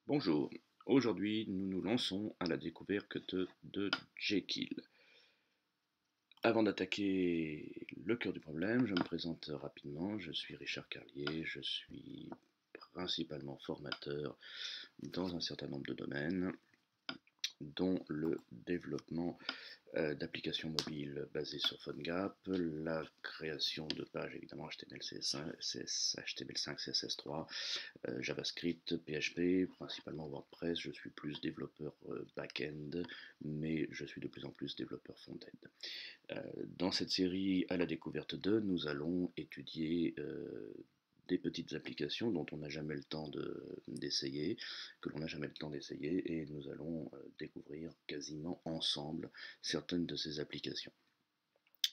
Bonjour, aujourd'hui nous nous lançons à la découverte de Jekyll. Avant d'attaquer le cœur du problème, je me présente rapidement, je suis Richard Carlier, je suis principalement formateur dans un certain nombre de domaines, dont le développement d'applications mobiles basées sur PhoneGap, la création de pages évidemment HTML, HTML5, CSS3, JavaScript, PHP, principalement WordPress. Je suis plus développeur back-end, mais je suis de plus en plus développeur front-end. Dans cette série à la découverte de, nous allons étudier des petites applications dont on n'a jamais le temps d'essayer, que l'on n'a jamais le temps d'essayer, et nous allons découvrir quasiment ensemble certaines de ces applications.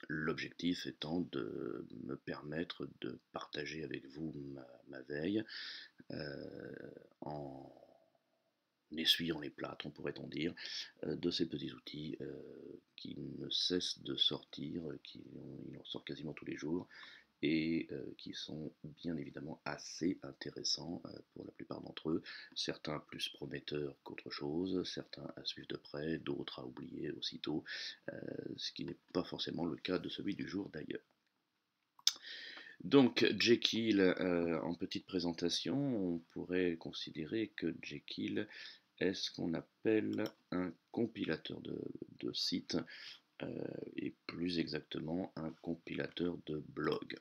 L'objectif étant de me permettre de partager avec vous ma veille en essuyant les plâtres, pourrait-on dire, de ces petits outils qui ne cessent de sortir, il en sort quasiment tous les jours, et qui sont bien évidemment assez intéressants pour la plupart d'entre eux, certains plus prometteurs qu'autre chose, certains à suivre de près, d'autres à oublier aussitôt, ce qui n'est pas forcément le cas de celui du jour d'ailleurs. Donc Jekyll, en petite présentation, on pourrait considérer que Jekyll est ce qu'on appelle un compilateur de sites, et plus exactement un compilateur de blogs.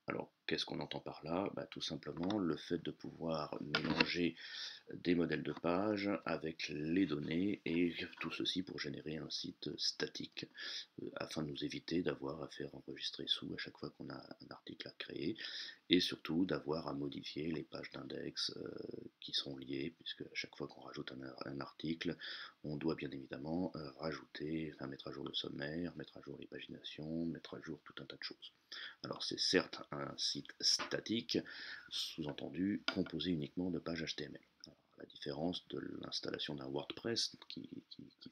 Alors, qu'est-ce qu'on entend par là? Tout simplement le fait de pouvoir mélanger des modèles de page avec les données, et tout ceci pour générer un site statique, afin de nous éviter d'avoir à faire enregistrer sous à chaque fois qu'on a un article à créer, et surtout d'avoir à modifier les pages d'index qui sont liées, puisque à chaque fois qu'on rajoute un article, on doit bien évidemment mettre à jour le sommaire, mettre à jour les paginations, mettre à jour tout un tas de choses. Alors c'est certes un site statique, sous-entendu composé uniquement de pages HTML. Alors, la différence de l'installation d'un WordPress, qui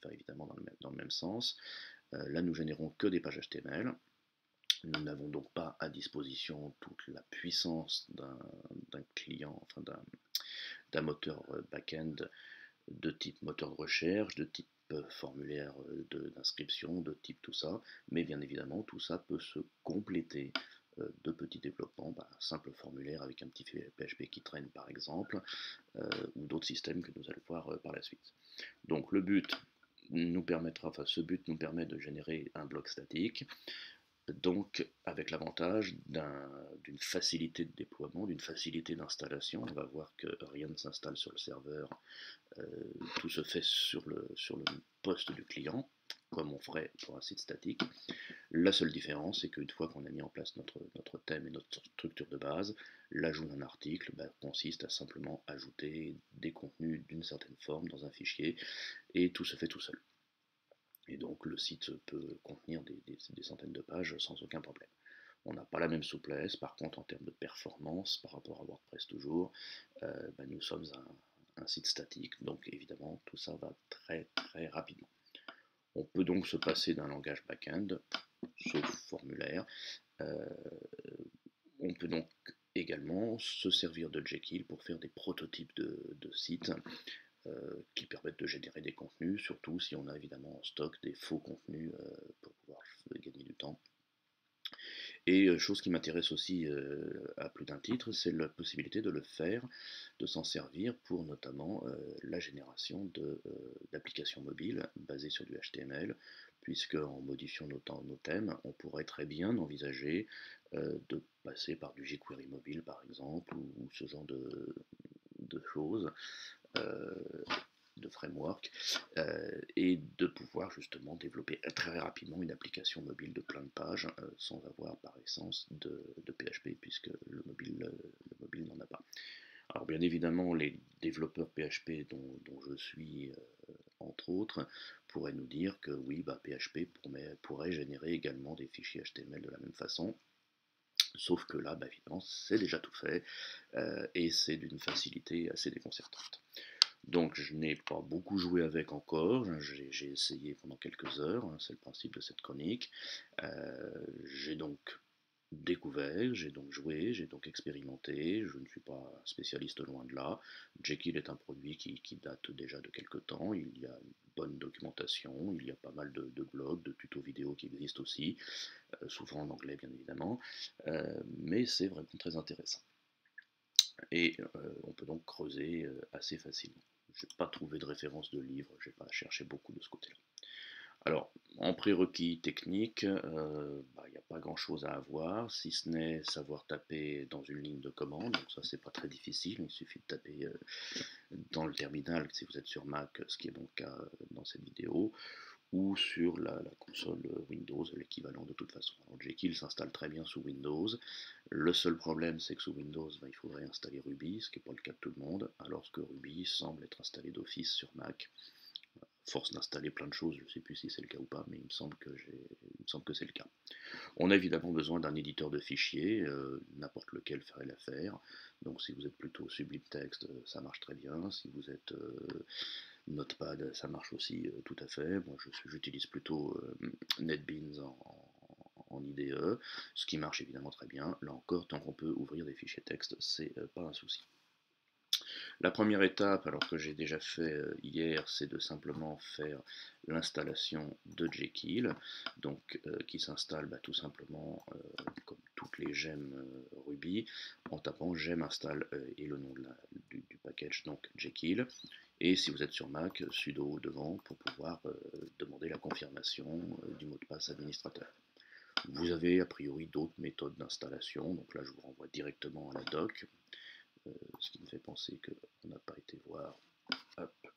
va évidemment dans le même sens, là nous générons que des pages HTML. Nous n'avons donc pas à disposition toute la puissance d'un client, enfin d'un moteur back-end de type moteur de recherche, de type formulaire d'inscription, de type tout ça, mais bien évidemment tout ça peut se compléter de petits développements, un simple formulaire avec un petit PHP qui traîne par exemple, ou d'autres systèmes que nous allons voir par la suite. Donc ce but nous permet de générer un bloc statique, donc avec l'avantage d'une facilité de déploiement, d'une facilité d'installation. On va voir que rien ne s'installe sur le serveur, tout se fait sur le poste du client, comme on ferait pour un site statique. La seule différence, c'est qu'une fois qu'on a mis en place notre thème et notre structure de base, l'ajout d'un article consiste à simplement ajouter des contenus d'une certaine forme dans un fichier, et tout se fait tout seul. Et donc le site peut contenir des centaines de pages sans aucun problème. On n'a pas la même souplesse, par contre en termes de performance, par rapport à WordPress toujours, nous sommes un site statique, donc évidemment tout ça va très très rapidement. On peut donc se passer d'un langage back-end, sauf formulaire. On peut donc également se servir de Jekyll pour faire des prototypes de sites qui permettent de générer des contenus, surtout si on a évidemment en stock des faux contenus pour pouvoir gagner du temps. Et chose qui m'intéresse aussi à plus d'un titre, c'est la possibilité de le faire, de s'en servir pour notamment la génération d'applications mobiles basées sur du HTML, puisque en modifiant nos thèmes, on pourrait très bien envisager de passer par du jQuery mobile par exemple, ou ce genre de choses, euh, de framework, et de pouvoir justement développer très rapidement une application mobile de plein de pages sans avoir par essence de PHP, puisque le mobile n'en a pas. Alors bien évidemment, les développeurs PHP dont je suis, entre autres, pourraient nous dire que oui, PHP pourrait générer également des fichiers HTML de la même façon. Sauf que là, évidemment, c'est déjà tout fait, et c'est d'une facilité assez déconcertante. Donc je n'ai pas beaucoup joué avec encore, j'ai essayé pendant quelques heures, c'est le principe de cette chronique. J'ai donc découvert, j'ai donc joué, j'ai donc expérimenté, je ne suis pas un spécialiste loin de là. Jekyll est un produit qui date déjà de quelque temps, il y a une bonne documentation, il y a pas mal de blogs, de tutos vidéo qui existent aussi, souvent en anglais bien évidemment, mais c'est vraiment très intéressant. Et on peut donc creuser assez facilement. Je n'ai pas trouvé de référence de livre, je n'ai pas cherché beaucoup de ce côté-là. Alors, en prérequis technique, il n'y a pas grand-chose à avoir, si ce n'est savoir taper dans une ligne de commande. Donc ça, c'est pas très difficile. Il suffit de taper dans le terminal si vous êtes sur Mac, ce qui est mon cas dans cette vidéo, ou sur la console Windows, l'équivalent de toute façon. Alors, Jekyll s'installe très bien sous Windows. Le seul problème, c'est que sous Windows, il faudrait installer Ruby, ce qui n'est pas le cas de tout le monde, alors que Ruby semble être installé d'office sur Mac. Force d'installer plein de choses, je ne sais plus si c'est le cas ou pas, mais il me semble que c'est le cas. On a évidemment besoin d'un éditeur de fichiers, n'importe lequel ferait l'affaire. Donc si vous êtes plutôt Sublime Text, ça marche très bien. Si vous êtes Notepad, ça marche aussi tout à fait. Moi, j'utilise plutôt NetBeans en IDE, ce qui marche évidemment très bien. Là encore, tant qu'on peut ouvrir des fichiers texte, c'est pas un souci. La première étape, alors que j'ai déjà fait hier, c'est de simplement faire l'installation de Jekyll, donc qui s'installe tout simplement comme toutes les gemmes Ruby, en tapant gem install et le nom du package, donc Jekyll. Et si vous êtes sur Mac, sudo devant pour pouvoir demander la confirmation du mot de passe administrateur. Vous avez a priori d'autres méthodes d'installation, donc là je vous renvoie directement à la doc, ce qui me fait penser qu'on n'a pas été voir. Hop,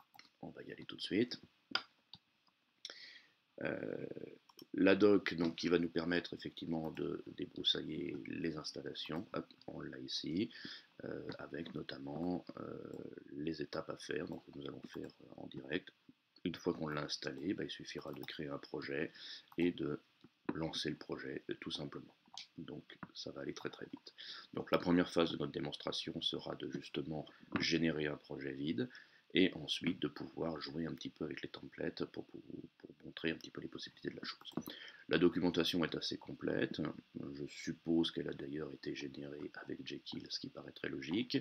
on va y aller tout de suite. Euh, la doc donc, qui va nous permettre effectivement de débroussailler les installations. Hop, on l'a ici, avec notamment les étapes à faire, donc que nous allons faire en direct. Une fois qu'on l'a installé, il suffira de créer un projet et de lancer le projet tout simplement. Donc ça va aller très très vite. Donc la première phase de notre démonstration sera de justement générer un projet vide et ensuite de pouvoir jouer un petit peu avec les templates pour montrer un petit peu les possibilités de la chose. La documentation est assez complète, je suppose qu'elle a d'ailleurs été générée avec Jekyll, ce qui paraît très logique.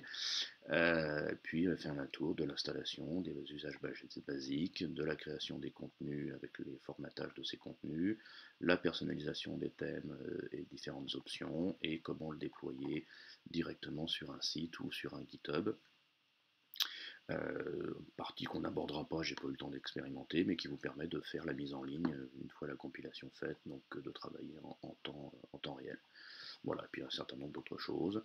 Puis faire un tour de l'installation, des usages basiques, de la création des contenus avec les formatages de ces contenus, la personnalisation des thèmes et différentes options, et comment le déployer directement sur un site ou sur un GitHub. Partie qu'on n'abordera pas, j'ai pas eu le temps d'expérimenter, mais qui vous permet de faire la mise en ligne une fois la compilation faite, donc de travailler en temps réel. Voilà, et puis un certain nombre d'autres choses.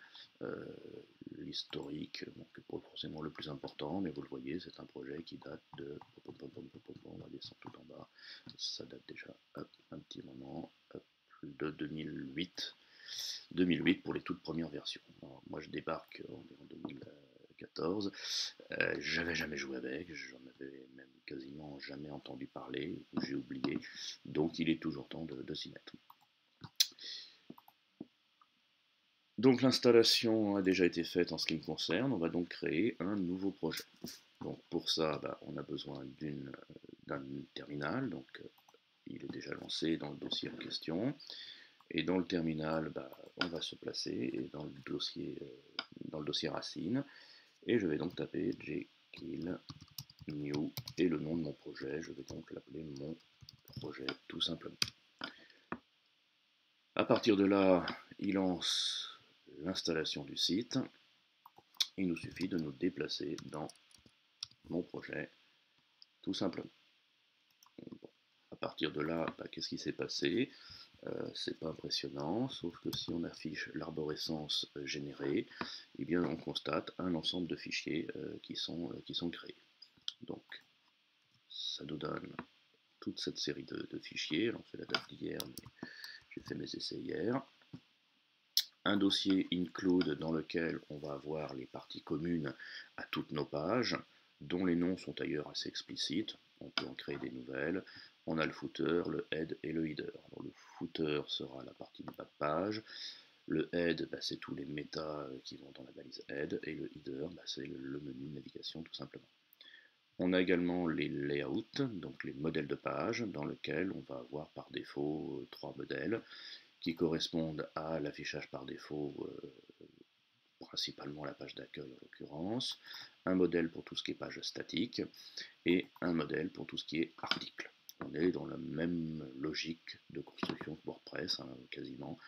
L'historique, donc pas forcément le plus important, mais vous le voyez, c'est un projet qui date de. On va descendre tout en bas. Ça date déjà un petit moment, de 2008. 2008 pour les toutes premières versions. Alors, moi je débarque en 2014. J'avais jamais joué avec, j'en avais même quasiment jamais entendu parler, j'ai oublié. Donc il est toujours temps de s'y mettre. Donc l'installation a déjà été faite en ce qui me concerne, on va donc créer un nouveau projet. Donc pour ça, on a besoin d'un terminal, donc il est déjà lancé dans le dossier en question. Et dans le terminal, on va se placer dans le dossier racine, et je vais donc taper Jekyll new et le nom de mon projet, je vais donc l'appeler mon projet tout simplement. À partir de là, il lance l'installation du site. Il nous suffit de nous déplacer dans mon projet, tout simplement. Bon. À partir de là, qu'est-ce qui s'est passé? C'est pas impressionnant, sauf que si on affiche l'arborescence générée, eh bien on constate un ensemble de fichiers qui sont créés. Donc ça nous donne toute cette série de fichiers. Alors c'est la date d'hier, mais j'ai fait mes essais hier. Un dossier include dans lequel on va avoir les parties communes à toutes nos pages, dont les noms sont ailleurs assez explicites, on peut en créer des nouvelles. On a le footer, le head et le header. Alors, le footer sera la partie du bas de page, le head c'est tous les métas qui vont dans la balise head, et le header c'est le menu de navigation tout simplement. On a également les layouts, donc les modèles de page, dans lesquels on va avoir par défaut 3 modèles. qui correspondent à l'affichage par défaut, principalement la page d'accueil en l'occurrence, un modèle pour tout ce qui est page statique, et un modèle pour tout ce qui est article. On est dans la même logique de construction que WordPress, hein, quasiment,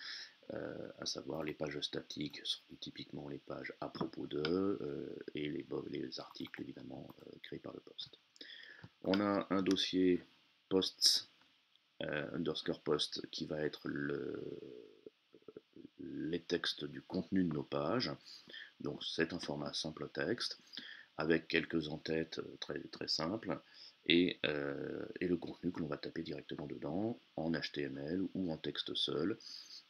à savoir les pages statiques sont typiquement les pages à propos d'eux, et les articles évidemment créés par le post. On a un dossier posts underscore post qui va être les textes du contenu de nos pages. Donc c'est un format simple texte avec quelques en-têtes très, très simples et le contenu que l'on va taper directement dedans en HTML ou en texte seul,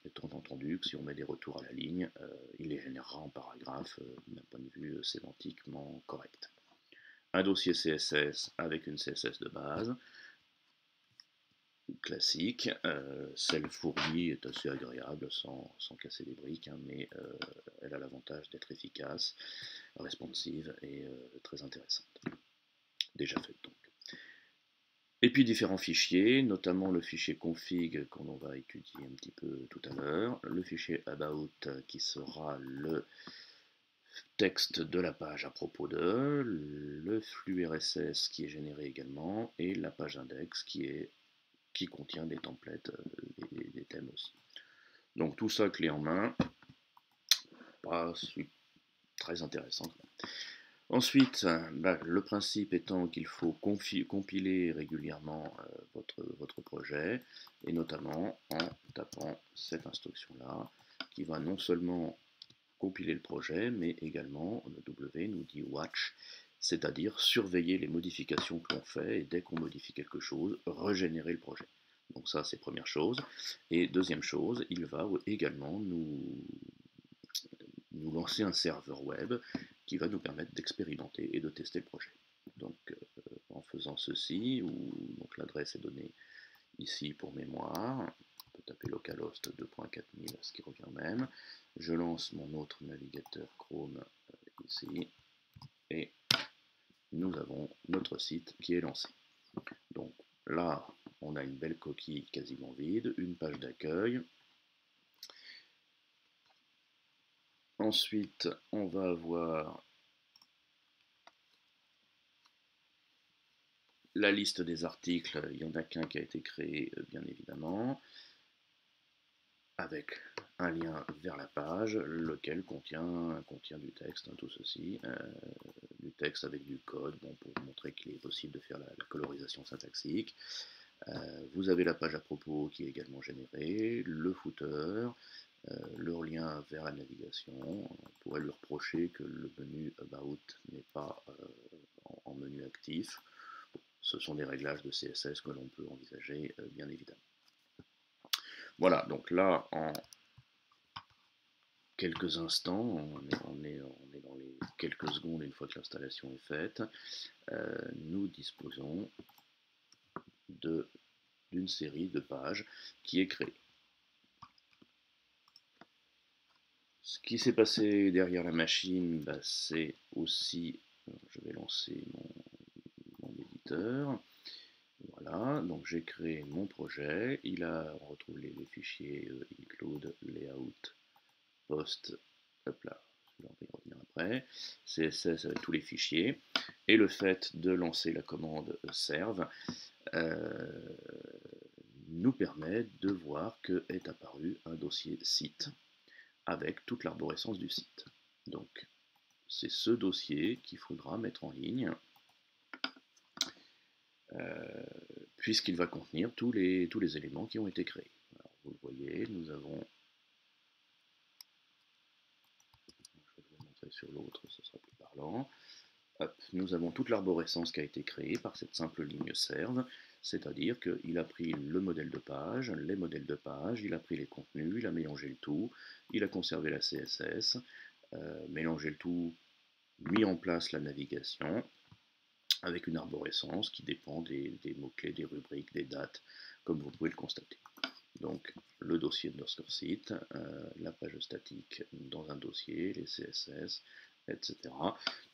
étant entendu que si on met des retours à la ligne, il les générera en paragraphe d'un point de vue sémantiquement correct. Un dossier CSS avec une CSS de base, classique, celle fournie est assez agréable sans casser les briques, hein, mais elle a l'avantage d'être efficace, responsive et très intéressante. Déjà faite donc. Et puis différents fichiers, notamment le fichier config qu'on va étudier un petit peu tout à l'heure, le fichier about qui sera le texte de la page à propos de, le flux RSS qui est généré également, et la page index qui contient des templates, des thèmes aussi. Donc tout ça clé en main, pas très intéressant. Ensuite, le principe étant qu'il faut compiler régulièrement votre projet, et notamment en tapant cette instruction-là, qui va non seulement compiler le projet, mais également, le W nous dit watch, c'est-à-dire surveiller les modifications que l'on fait, et dès qu'on modifie quelque chose, régénérer le projet. Donc ça, c'est première chose. Et deuxième chose, il va également nous lancer un serveur web qui va nous permettre d'expérimenter et de tester le projet. Donc en faisant ceci, donc l'adresse est donnée ici pour mémoire, on peut taper localhost 2.4000, ce qui revient même, je lance mon autre navigateur Chrome ici, et nous avons notre site qui est lancé. Donc là, on a une belle coquille quasiment vide, une page d'accueil. Ensuite, on va avoir la liste des articles, il n'y en a qu'un qui a été créé, bien évidemment, avec un lien vers la page, lequel contient du texte, hein, tout ceci, du texte avec du code, bon, pour vous montrer qu'il est possible de faire la colorisation syntaxique. Vous avez la page à propos qui est également générée, le footer, leur lien vers la navigation. On pourrait lui reprocher que le menu About n'est pas en menu actif. Bon, ce sont des réglages de CSS que l'on peut envisager, bien évidemment. Voilà, donc là, en quelques instants, on est dans les quelques secondes une fois que l'installation est faite, nous disposons d'une série de pages qui est créée. Ce qui s'est passé derrière la machine, c'est aussi, je vais lancer mon éditeur. Voilà, donc j'ai créé mon projet, on retrouve les fichiers include, layout, post, hop là, on va y revenir après, CSS avec tous les fichiers, et le fait de lancer la commande serve nous permet de voir que est apparu un dossier site avec toute l'arborescence du site. Donc c'est ce dossier qu'il faudra mettre en ligne, puisqu'il va contenir tous les éléments qui ont été créés. Alors, vous le voyez, nous avons, je vais vous montrer sur l'autre, ce sera plus parlant. Hop, nous avons toute l'arborescence qui a été créée par cette simple ligne serve, c'est-à-dire qu'il a pris le modèle de page, les modèles de page, il a pris les contenus, il a mélangé le tout, il a conservé la CSS, mélangé le tout, mis en place la navigation, avec une arborescence qui dépend des mots-clés, des rubriques, des dates, comme vous pouvez le constater. Donc le dossier underscore site, la page statique dans un dossier, les CSS, etc.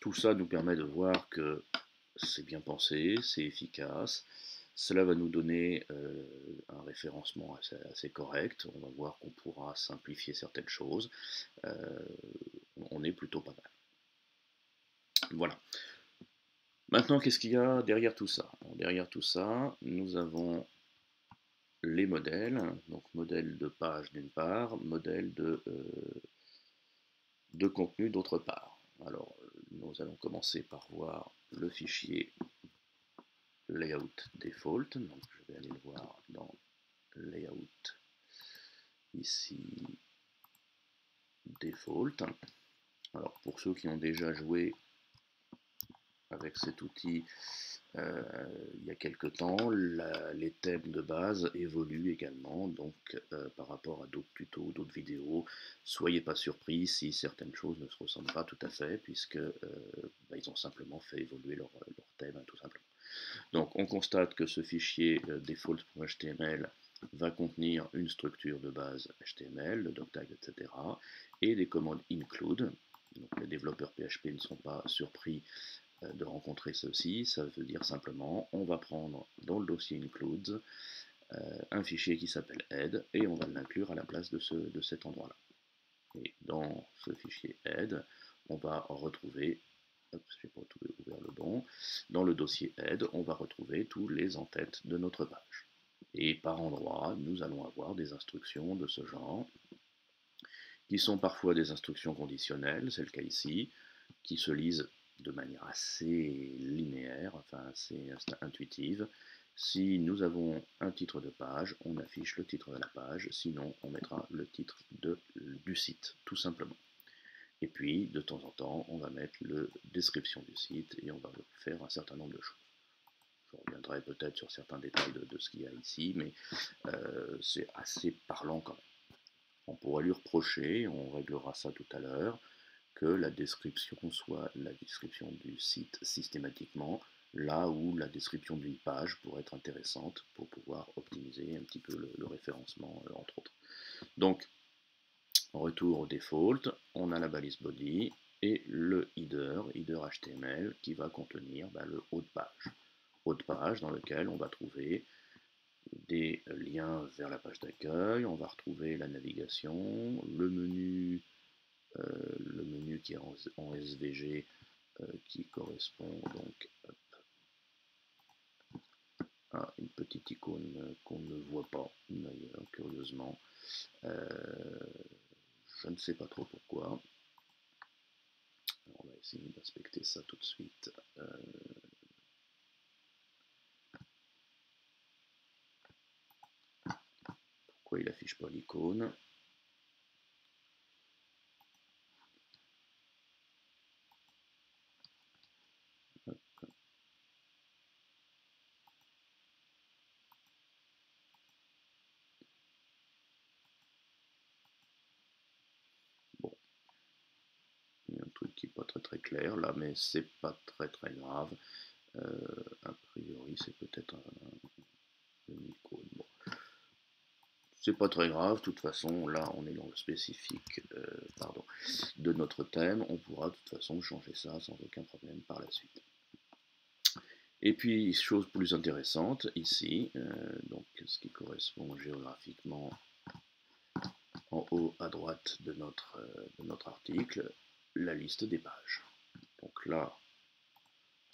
Tout ça nous permet de voir que c'est bien pensé, c'est efficace, Cela va nous donner un référencement assez correct. On va voir qu'on pourra simplifier certaines choses. On est plutôt pas mal. Voilà. Maintenant, qu'est-ce qu'il y a derrière tout ça? Derrière tout ça, nous avons les modèles, donc modèle de page d'une part, modèle de contenu d'autre part. Alors, nous allons commencer par voir le fichier layout default. Donc, je vais aller le voir dans layout, ici, default. Alors, pour ceux qui ont déjà joué avec cet outil il y a quelque temps, les thèmes de base évoluent également, donc par rapport à d'autres tutos, d'autres vidéos, soyez pas surpris si certaines choses ne se ressemblent pas tout à fait, puisque ils ont simplement fait évoluer leur thème, tout simplement. Donc on constate que ce fichier default.html va contenir une structure de base HTML, le doctag, etc., et des commandes include. Donc les développeurs PHP ne sont pas surpris de rencontrer ceci. Ça veut dire simplement on va prendre dans le dossier includes un fichier qui s'appelle head et on va l'inclure à la place de cet endroit là. Et dans ce fichier head, on va retrouver, j'ai pas ouvert le bon, dans le dossier head, on va retrouver tous les en-têtes de notre page. Et par endroit, nous allons avoir des instructions de ce genre, qui sont parfois des instructions conditionnelles, c'est le cas ici, qui se lisent de manière assez linéaire, enfin assez intuitive. Si nous avons un titre de page, on affiche le titre de la page, sinon on mettra le titre du site, tout simplement. Et puis, de temps en temps, on va mettre la description du site et on va faire un certain nombre de choses. Je reviendrai peut-être sur certains détails de ce qu'il y a ici, mais c'est assez parlant quand même. On pourra lui reprocher, on réglera ça tout à l'heure, que la description soit la description du site systématiquement, là où la description d'une page pourrait être intéressante pour pouvoir optimiser un petit peu le référencement, entre autres. Donc, retour au default, on a la balise body et le header HTML qui va contenir le haut de page. Haut de page dans lequel on va trouver des liens vers la page d'accueil, on va retrouver la navigation, le menu qui est en SVG qui correspond donc à une petite icône qu'on ne voit pas d'ailleurs, curieusement. Je ne sais pas trop pourquoi. Alors, on va essayer d'inspecter ça tout de suite. Pourquoi il affiche pas l'icône? Bon, il y a un truc qui n'est pas très clair là, mais c'est pas très grave. A priori, c'est peut-être une icône. Bon. C'est pas très grave, de toute façon, là on est dans le spécifique de notre thème, on pourra de toute façon changer ça sans aucun problème par la suite. Et puis, chose plus intéressante, ici, donc ce qui correspond géographiquement en haut à droite de notre article, la liste des pages. Donc là,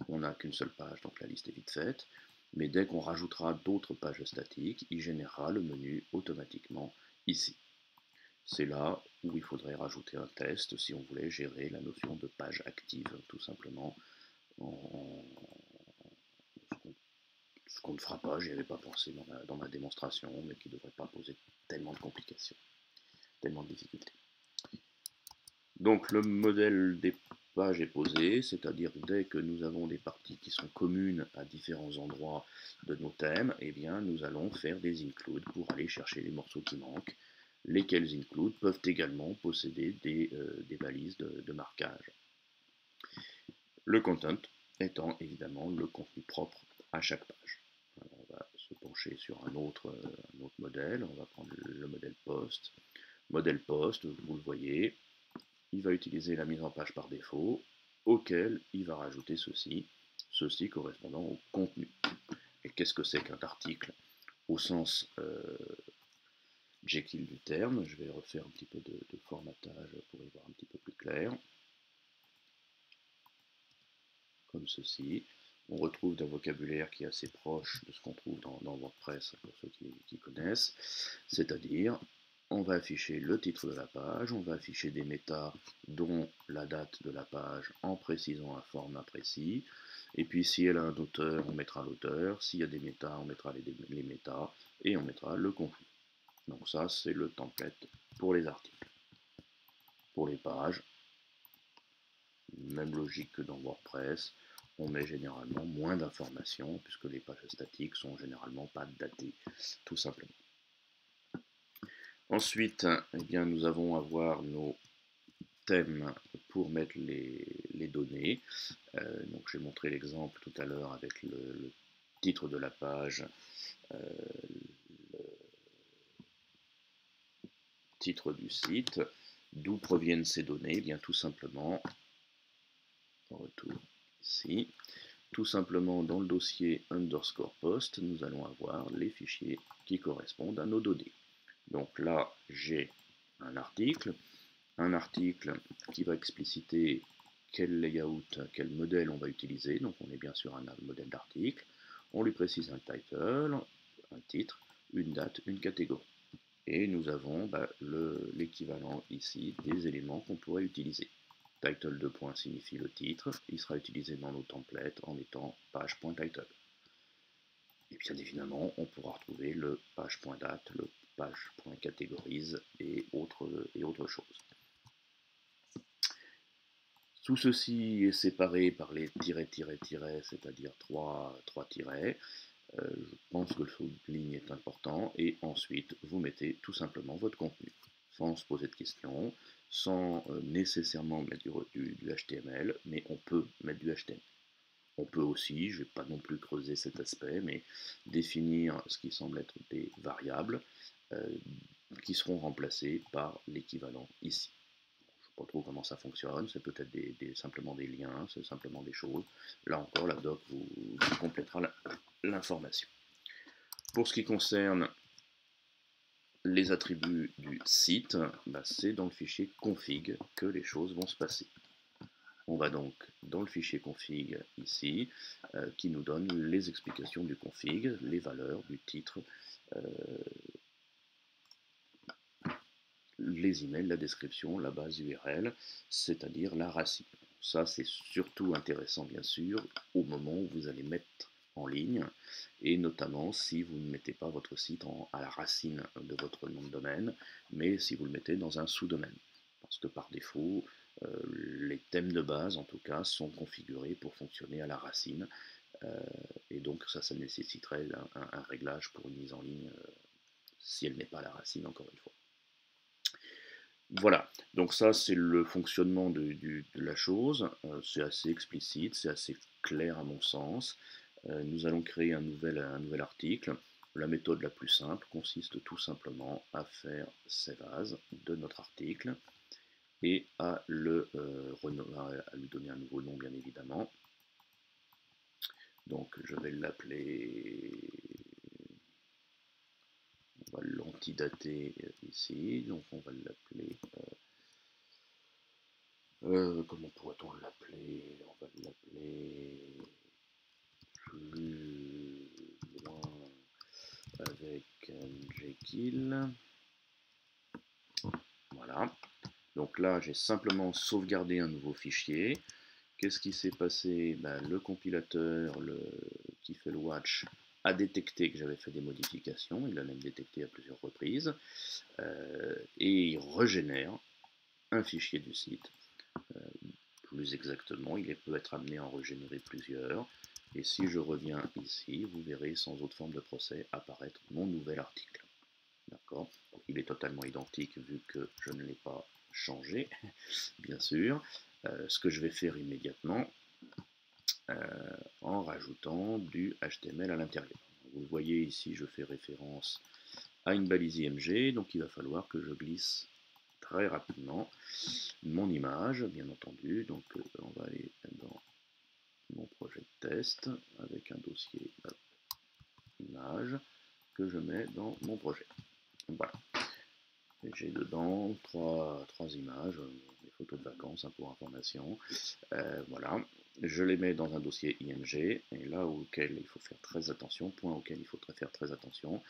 on n'a qu'une seule page, donc la liste est vite faite, mais dès qu'on rajoutera d'autres pages statiques, il générera le menu automatiquement ici. C'est là où il faudrait rajouter un test si on voulait gérer la notion de page active, tout simplement. Ce qu'on ne fera pas, j'y avais pas pensé dans ma démonstration, mais qui ne devrait pas poser tellement de complications, tellement de difficultés. Donc le modèle des pages est posé, c'est-à-dire dès que nous avons des parties qui sont communes à différents endroits de nos thèmes, eh bien nous allons faire des includes pour aller chercher les morceaux qui manquent, lesquels includes peuvent également posséder des balises de marquage. Le content étant évidemment le contenu propre à chaque page. Alors, on va se pencher sur un autre modèle, on va prendre le modèle post. Modèle post, vous le voyez, il va utiliser la mise en page par défaut, auquel il va rajouter ceci correspondant au contenu. Et qu'est-ce que c'est qu'un article au sens Jekyll du terme. Je vais refaire un petit peu de formatage pour y voir un petit peu plus clair. Comme ceci. On retrouve un vocabulaire qui est assez proche de ce qu'on trouve dans WordPress, pour ceux qui connaissent. C'est-à-dire, on va afficher le titre de la page, on va afficher des métas dont la date de la page en précisant un format précis. Et puis si elle a un auteur, on mettra l'auteur. S'il y a des métas, on mettra les métas et on mettra le contenu. Donc ça, c'est le template pour les articles. Pour les pages, même logique que dans WordPress, on met généralement moins d'informations puisque les pages statiques sont généralement pas datées, tout simplement. Ensuite, eh bien, nous avons à voir nos thèmes pour mettre les données. Donc j'ai montré l'exemple tout à l'heure avec le titre de la page, le titre du site. D'où proviennent ces données? Eh bien, tout simplement, on retourne ici. Tout simplement, dans le dossier underscore post, nous allons avoir les fichiers qui correspondent à nos données. Donc là, j'ai un article qui va expliciter quel layout, quel modèle on va utiliser. Donc on est bien sur un modèle d'article. On lui précise un title, un titre, une date, une catégorie. Et nous avons l'équivalent ici des éléments qu'on pourrait utiliser. Title 2. Signifie le titre, il sera utilisé dans nos templates en étant page.title. Et bien évidemment, on pourra retrouver le page.date, le page.catégorise et autre chose. Tout ceci est séparé par les tirets, c'est-à-dire trois tirets. Je pense que le sous-ligne est important. Et ensuite, vous mettez tout simplement votre contenu, sans se poser de questions, sans nécessairement mettre du HTML, mais on peut mettre du HTML. On peut aussi, je ne vais pas non plus creuser cet aspect, mais définir ce qui semble être des variables qui seront remplacées par l'équivalent ici. Je ne sais pas trop comment ça fonctionne, c'est peut-être simplement des liens, c'est simplement des choses. Là encore, la doc vous complétera l'information. Pour ce qui concerne les attributs du site, c'est dans le fichier config que les choses vont se passer. On va donc dans le fichier config ici, qui nous donne les explications du config, les valeurs du titre, les emails, la description, la base URL, c'est-à-dire la racine. Ça, c'est surtout intéressant, bien sûr, au moment où vous allez mettre en ligne, et notamment si vous ne mettez pas votre site à la racine de votre nom de domaine, mais si vous le mettez dans un sous-domaine. Parce que par défaut, les thèmes de base, en tout cas, sont configurés pour fonctionner à la racine, et donc ça nécessiterait un réglage pour une mise en ligne, si elle n'est pas à la racine, encore une fois. Voilà, donc ça c'est le fonctionnement de la chose, c'est assez explicite, c'est assez clair à mon sens. Nous allons créer un nouvel article. La méthode la plus simple consiste tout simplement à faire save as de notre article et à lui donner un nouveau nom, bien évidemment. Donc je vais l'appeler, on va l'antidater ici, donc on va l'appeler, comment pourrait-on l'appeler? On va l'appeler plus loin avec Jekyll. Voilà. Donc là, j'ai simplement sauvegardé un nouveau fichier. Qu'est-ce qui s'est passé? Le compilateur qui fait le watch a détecté que j'avais fait des modifications. Il l'a même détecté à plusieurs reprises. Et il régénère un fichier du site. Plus exactement, il peut être amené à en régénérer plusieurs. Et si je reviens ici, vous verrez sans autre forme de procès apparaître mon nouvel article. D'accord? Il est totalement identique vu que je ne l'ai pas changé, bien sûr. Ce que je vais faire immédiatement en rajoutant du HTML à l'intérieur. Vous voyez ici, je fais référence à une balise IMG, donc il va falloir que je glisse très rapidement mon image, bien entendu. Donc on va aller dans mon projet de test avec un dossier images que je mets dans mon projet. Voilà. J'ai dedans trois images, des photos de vacances hein, pour information. Voilà. Je les mets dans un dossier IMG, et là auquel il faut faire très attention, point auquel il faut faire très attention,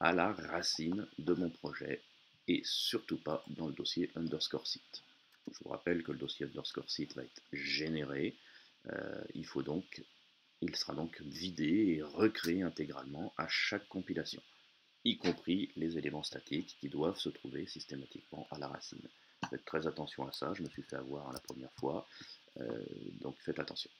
à la racine de mon projet, et surtout pas dans le dossier underscore site. Je vous rappelle que le dossier underscore site va être généré, il sera donc vidé et recréé intégralement à chaque compilation, y compris les éléments statiques qui doivent se trouver systématiquement à la racine. Faites très attention à ça, je me suis fait avoir la première fois, donc faites attention.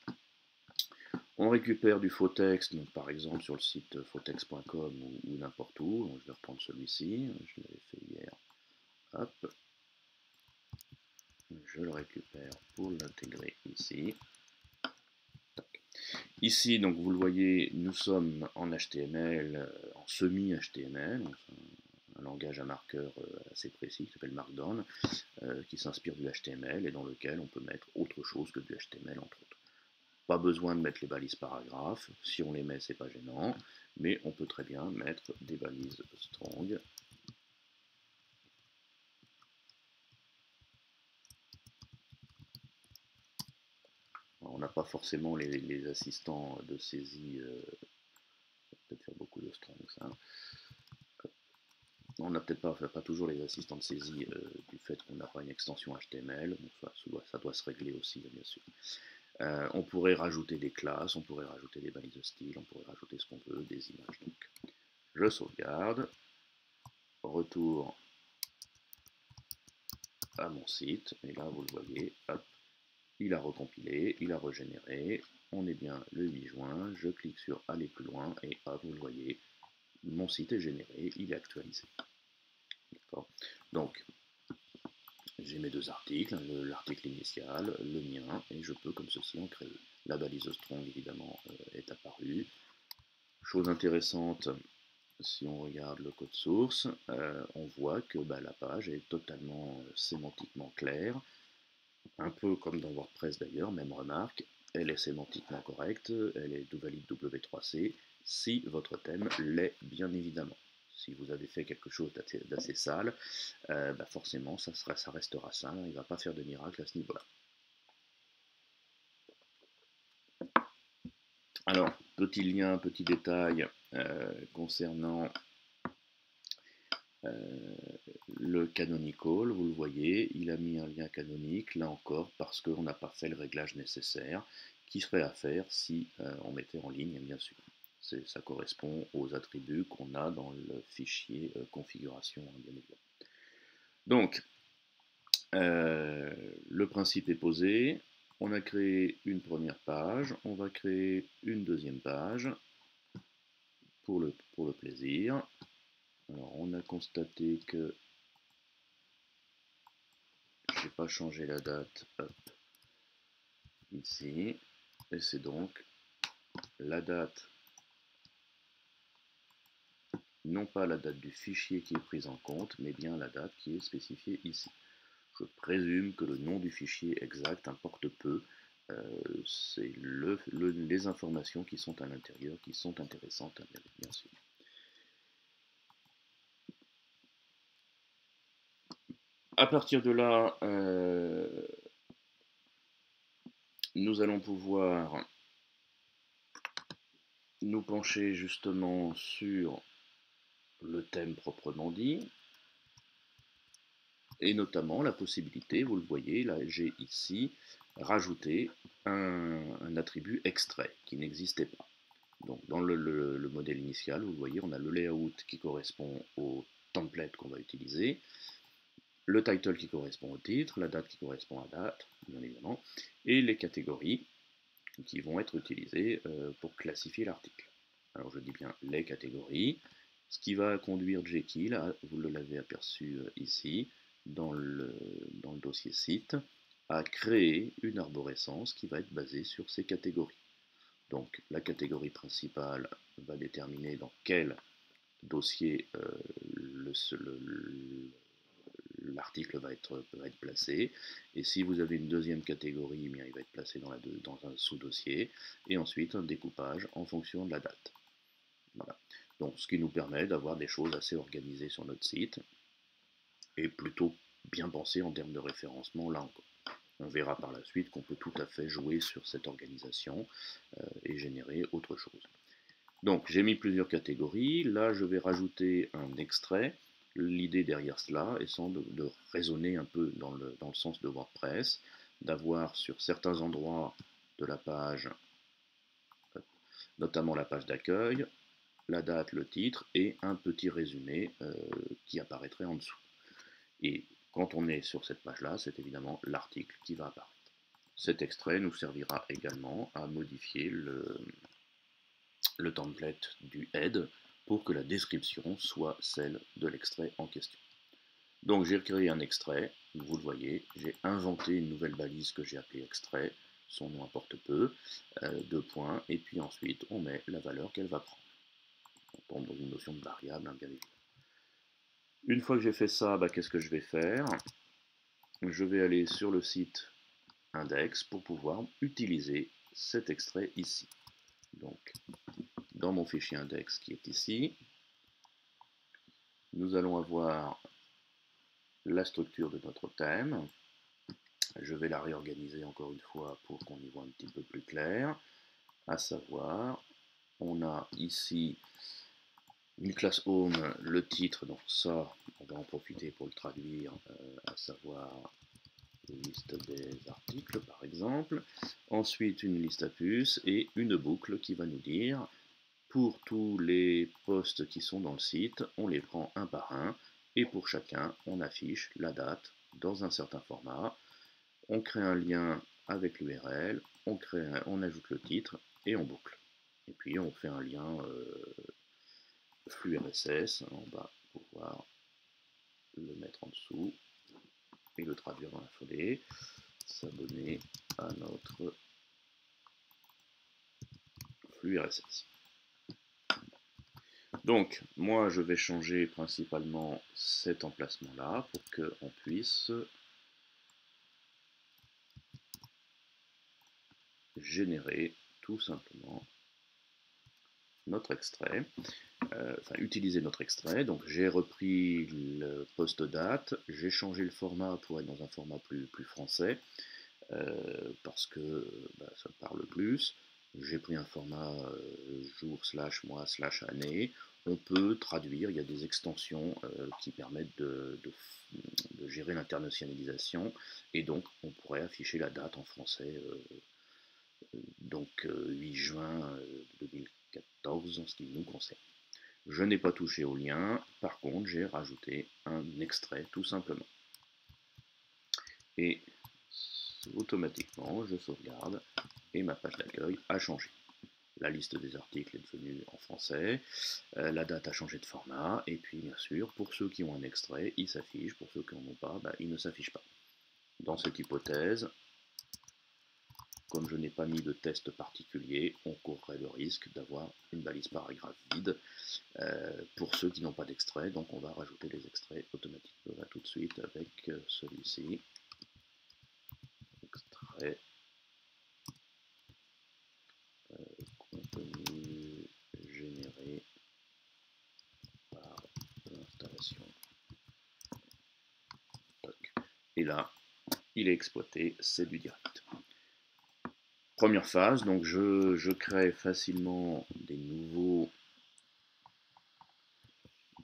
On récupère du faux texte, donc par exemple sur le site fauxtext.com ou n'importe où. Donc je vais reprendre celui-ci, je l'avais fait hier. Hop, je le récupère pour l'intégrer ici. Ici, donc vous le voyez, nous sommes en HTML, en semi-HTML, un langage à marqueur assez précis qui s'appelle Markdown, qui s'inspire du HTML et dans lequel on peut mettre autre chose que du HTML entre autres. Pas besoin de mettre les balises paragraphes, si on les met c'est pas gênant, mais on peut très bien mettre des balises strong. Alors, on n'a pas forcément les assistants de saisie, peut-être faire beaucoup de strong ça. On n'a peut-être pas toujours les assistants de saisie du fait qu'on n'a pas une extension HTML, donc ça doit se régler aussi bien sûr. On pourrait rajouter des classes, on pourrait rajouter des balises de style, on pourrait rajouter ce qu'on veut, des images. Donc, je sauvegarde, retour à mon site, et là vous le voyez, hop, il a recompilé, il a régénéré, on est bien le 8 juin, je clique sur aller plus loin, et hop, vous le voyez, mon site est généré, il est actualisé. Donc, j'ai mes deux articles, l'article initial, le mien, et je peux comme ceci en créer. La balise strong évidemment est apparue. Chose intéressante, si on regarde le code source, on voit que la page est totalement sémantiquement claire, un peu comme dans WordPress d'ailleurs, même remarque, elle est sémantiquement correcte, elle est valide W3C, si votre thème l'est bien évidemment. Si vous avez fait quelque chose d'assez sale, forcément ça restera ça, il ne va pas faire de miracle à ce niveau-là. Alors, petit lien, petit détail concernant le canonical, vous le voyez, il a mis un lien canonique, là encore, parce qu'on n'a pas fait le réglage nécessaire, qui serait à faire si on mettait en ligne, bien sûr. Ça correspond aux attributs qu'on a dans le fichier configuration, bien évidemment. Donc, le principe est posé, on a créé une première page, on va créer une deuxième page, pour le plaisir. Alors, on a constaté que je n'ai pas changé la date, hop, ici, et c'est donc la date, non pas la date du fichier qui est prise en compte, mais bien la date qui est spécifiée ici. Je présume que le nom du fichier exact importe peu, c'est les informations qui sont à l'intérieur qui sont intéressantes, bien sûr. À partir de là, nous allons pouvoir nous pencher justement sur le thème proprement dit, et notamment la possibilité, vous le voyez, là j'ai ici rajouté un attribut extrait qui n'existait pas. Donc dans le modèle initial, vous voyez, on a le layout qui correspond au template qu'on va utiliser, le title qui correspond au titre, la date qui correspond à la date, bien évidemment, et les catégories qui vont être utilisées pour classifier l'article. Alors je dis bien les catégories, ce qui va conduire Jekyll, vous l'avez aperçu ici, dans le dossier site, à créer une arborescence qui va être basée sur ces catégories. Donc la catégorie principale va déterminer dans quel dossier l'article va être placé, et si vous avez une deuxième catégorie, eh bien, il va être placé dans un sous-dossier, et ensuite un découpage en fonction de la date. Voilà. Donc, ce qui nous permet d'avoir des choses assez organisées sur notre site et plutôt bien pensées en termes de référencement là encore. On verra par la suite qu'on peut tout à fait jouer sur cette organisation et générer autre chose. Donc j'ai mis plusieurs catégories. Là, je vais rajouter un extrait. L'idée derrière cela étant de raisonner un peu dans le sens de WordPress, d'avoir sur certains endroits de la page, notamment la page d'accueil, la date, le titre et un petit résumé qui apparaîtrait en dessous. Et quand on est sur cette page-là, c'est évidemment l'article qui va apparaître. Cet extrait nous servira également à modifier le template du head pour que la description soit celle de l'extrait en question. Donc j'ai créé un extrait, vous le voyez, j'ai inventé une nouvelle balise que j'ai appelée extrait, son nom importe peu, 2 points, et puis ensuite on met la valeur qu'elle va prendre. On tombe dans une notion de variable, hein, bien évidemment. Une fois que j'ai fait ça, qu'est-ce que je vais faire? Je vais aller sur le site index pour pouvoir utiliser cet extrait ici. Donc, dans mon fichier index qui est ici, nous allons avoir la structure de notre thème. Je vais la réorganiser encore une fois pour qu'on y voit un petit peu plus clair. À savoir, on a ici une classe home, le titre, donc ça, on va en profiter pour le traduire, à savoir liste des articles par exemple. Ensuite, une liste à puces et une boucle qui va nous dire pour tous les postes qui sont dans le site, on les prend un par un et pour chacun, on affiche la date dans un certain format. On crée un lien avec l'URL, on ajoute le titre et on boucle. Et puis on fait un lien flux RSS en bas pour pouvoir le mettre en dessous et le traduire dans la foulée. S'abonner à notre flux RSS. Donc, moi, je vais changer principalement cet emplacement-là pour qu'on puisse générer tout simplement notre extrait, utiliser notre extrait. Donc, j'ai repris le post-date, j'ai changé le format pour être dans un format plus français, parce que ça parle plus. J'ai pris un format jour / mois / année. On peut traduire, il y a des extensions qui permettent de gérer l'internationalisation et donc on pourrait afficher la date en français, donc 8 juin 2014 en ce qui nous concerne. Je n'ai pas touché au lien, par contre j'ai rajouté un extrait tout simplement. Et automatiquement je sauvegarde et ma page d'accueil a changé. La liste des articles est devenue en français, la date a changé de format, et puis bien sûr, pour ceux qui ont un extrait, il s'affiche, pour ceux qui n'en ont pas, il ne s'affiche pas. Dans cette hypothèse, comme je n'ai pas mis de test particulier, on courrait le risque d'avoir une balise paragraphe vide pour ceux qui n'ont pas d'extrait, donc on va rajouter les extraits automatiquement. On va tout de suite avec celui-ci, extrait. Contenu généré par l'installation. Et là, il est exploité, c'est du direct. Première phase, donc je crée facilement des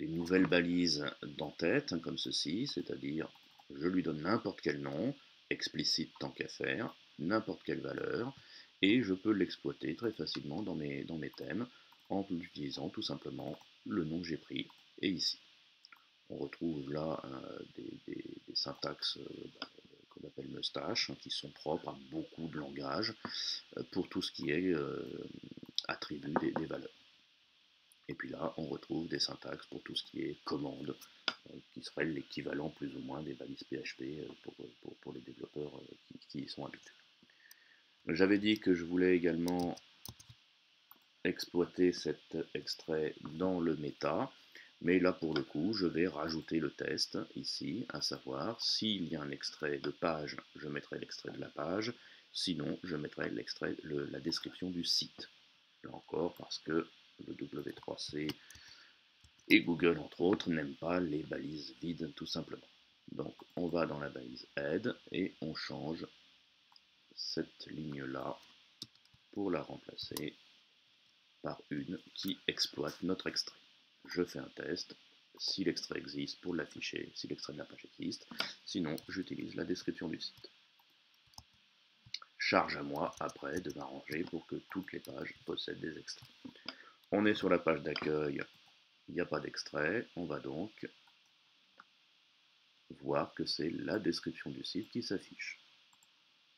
nouvelles balises d'entête, comme ceci, c'est-à-dire je lui donne n'importe quel nom, explicite tant qu'à faire, n'importe quelle valeur, et je peux l'exploiter très facilement dans mes thèmes en utilisant tout simplement le nom que j'ai pris et ici. On retrouve là des syntaxes qu'on appelle moustache, qui sont propres à beaucoup de langages pour tout ce qui est attribut des valeurs. Et puis là, on retrouve des syntaxes pour tout ce qui est commande, qui serait l'équivalent plus ou moins des balises PHP pour les développeurs qui y sont habitués. J'avais dit que je voulais également exploiter cet extrait dans le méta, mais là pour le coup, je vais rajouter le test ici, à savoir s'il y a un extrait de page, je mettrai l'extrait de la page, sinon je mettrai l'extrait, la description du site. Là encore, parce que le W3C Et Google, entre autres, n'aime pas les balises vides, tout simplement. Donc on va dans la balise aide et on change cette ligne-là pour la remplacer par une qui exploite notre extrait. Je fais un test. Si l'extrait existe, pour l'afficher, si l'extrait de la page existe. Sinon, j'utilise la description du site. Charge à moi, après, de m'arranger pour que toutes les pages possèdent des extraits. On est sur la page d'accueil, il n'y a pas d'extrait. On va donc voir que c'est la description du site qui s'affiche.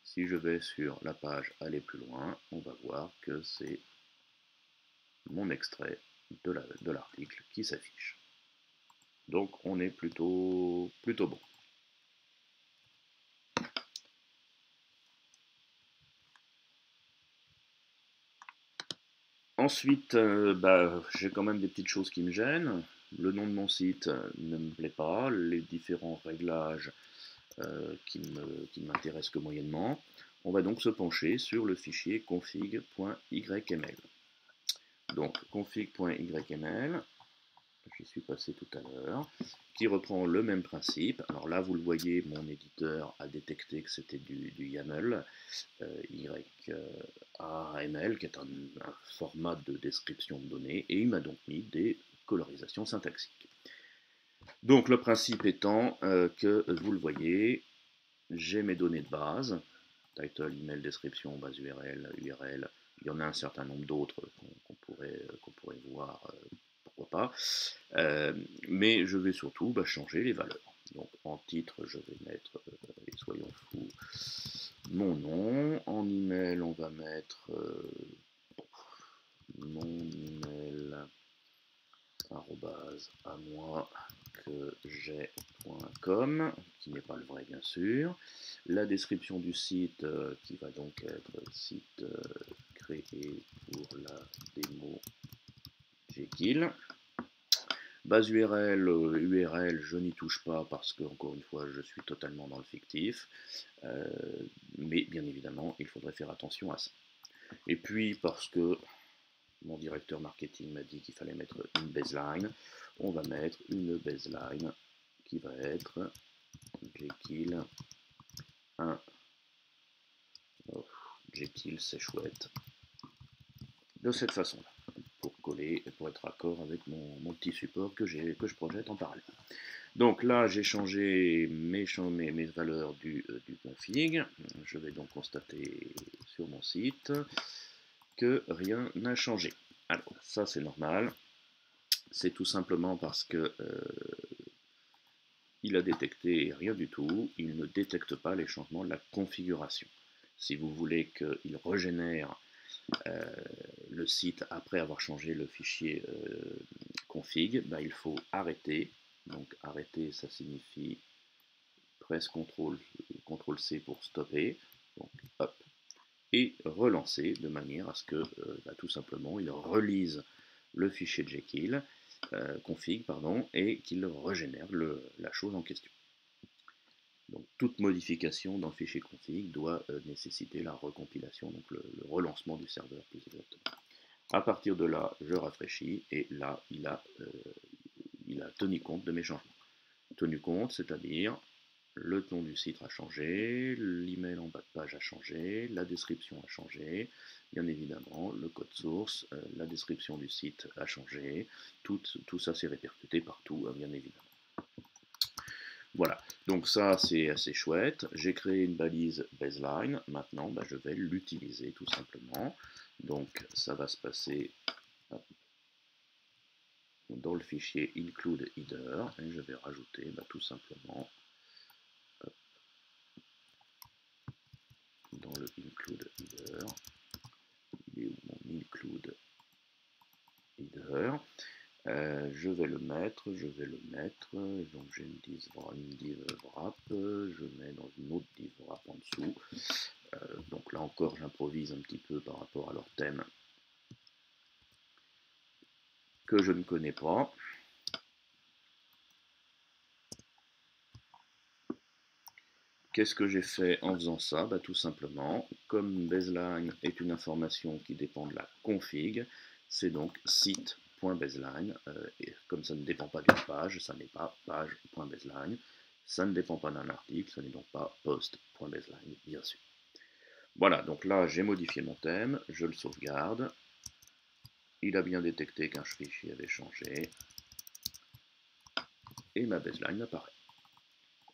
Si je vais sur la page aller plus loin, on va voir que c'est mon extrait de l'article qui s'affiche. Donc on est plutôt bon. Ensuite, j'ai quand même des petites choses qui me gênent. Le nom de mon site ne me plaît pas, les différents réglages qui ne m'intéressent que moyennement. On va donc se pencher sur le fichier config.yml. Donc config.yml, j'y suis passé tout à l'heure, qui reprend le même principe. Alors là, vous le voyez, mon éditeur a détecté que c'était du YAML, YAML, qui est un format de description de données, et il m'a donc mis des colorisations syntaxiques. Donc le principe étant que, vous le voyez, j'ai mes données de base, title, email, description, base URL, URL, il y en a un certain nombre d'autres qu'on pourrait voir, pourquoi pas, mais je vais surtout changer les valeurs. Donc en titre, je vais mettre, et soyons fous, mon nom. En email, on va mettre mon email à moi que j'ai.com, qui n'est pas le vrai bien sûr. La description du site qui va donc être site créé pour la démo Jekyll. Base URL, URL, je n'y touche pas parce que, encore une fois, je suis totalement dans le fictif. Mais bien évidemment, il faudrait faire attention à ça. Et puis, parce que mon directeur marketing m'a dit qu'il fallait mettre une baseline, on va mettre une baseline qui va être Jekyll 1. Oh, Jekyll, c'est chouette. De cette façon-là, pour coller et pour être raccord avec mon petit support que je projette en parallèle. Donc là, j'ai changé mes valeurs du config. Je vais donc constater sur mon site que rien n'a changé. Alors, ça c'est normal. C'est tout simplement parce que il a détecté rien du tout. Il ne détecte pas les changements de la configuration. Si vous voulez qu'il régénère le site après avoir changé le fichier config, il faut arrêter. Donc arrêter, ça signifie presse CTRL-C pour stopper. Donc hop. Et relancer de manière à ce que tout simplement il relise le fichier Jekyll config et qu'il régénère la chose en question. Donc toute modification dans le fichier config doit nécessiter la recompilation, donc le relancement du serveur plus exactement. À partir de là, je rafraîchis et là, il a tenu compte de mes changements. Tenu compte, c'est-à-dire le nom du site a changé, l'email en bas de page a changé, la description a changé, bien évidemment, le code source, la description du site a changé, tout ça s'est répercuté partout, bien évidemment. Voilà, donc ça c'est assez chouette. J'ai créé une balise baseline, maintenant je vais l'utiliser tout simplement. Donc ça va se passer dans le fichier include header et je vais rajouter tout simplement dans le include header, il est où mon include header, je vais le mettre, donc j'ai une div wrap, je mets dans une autre div wrap en dessous, donc là encore j'improvise un petit peu par rapport à leur thème que je ne connais pas. Qu'est-ce que j'ai fait en faisant ça? Tout simplement, comme baseline est une information qui dépend de la config, c'est donc site post.baseline, et comme ça ne dépend pas d'une page, ça n'est pas page.baseline, ça ne dépend pas d'un article, ça n'est donc pas post.baseline, bien sûr. Voilà, donc là j'ai modifié mon thème, je le sauvegarde, il a bien détecté qu'un fichier avait changé, et ma baseline apparaît.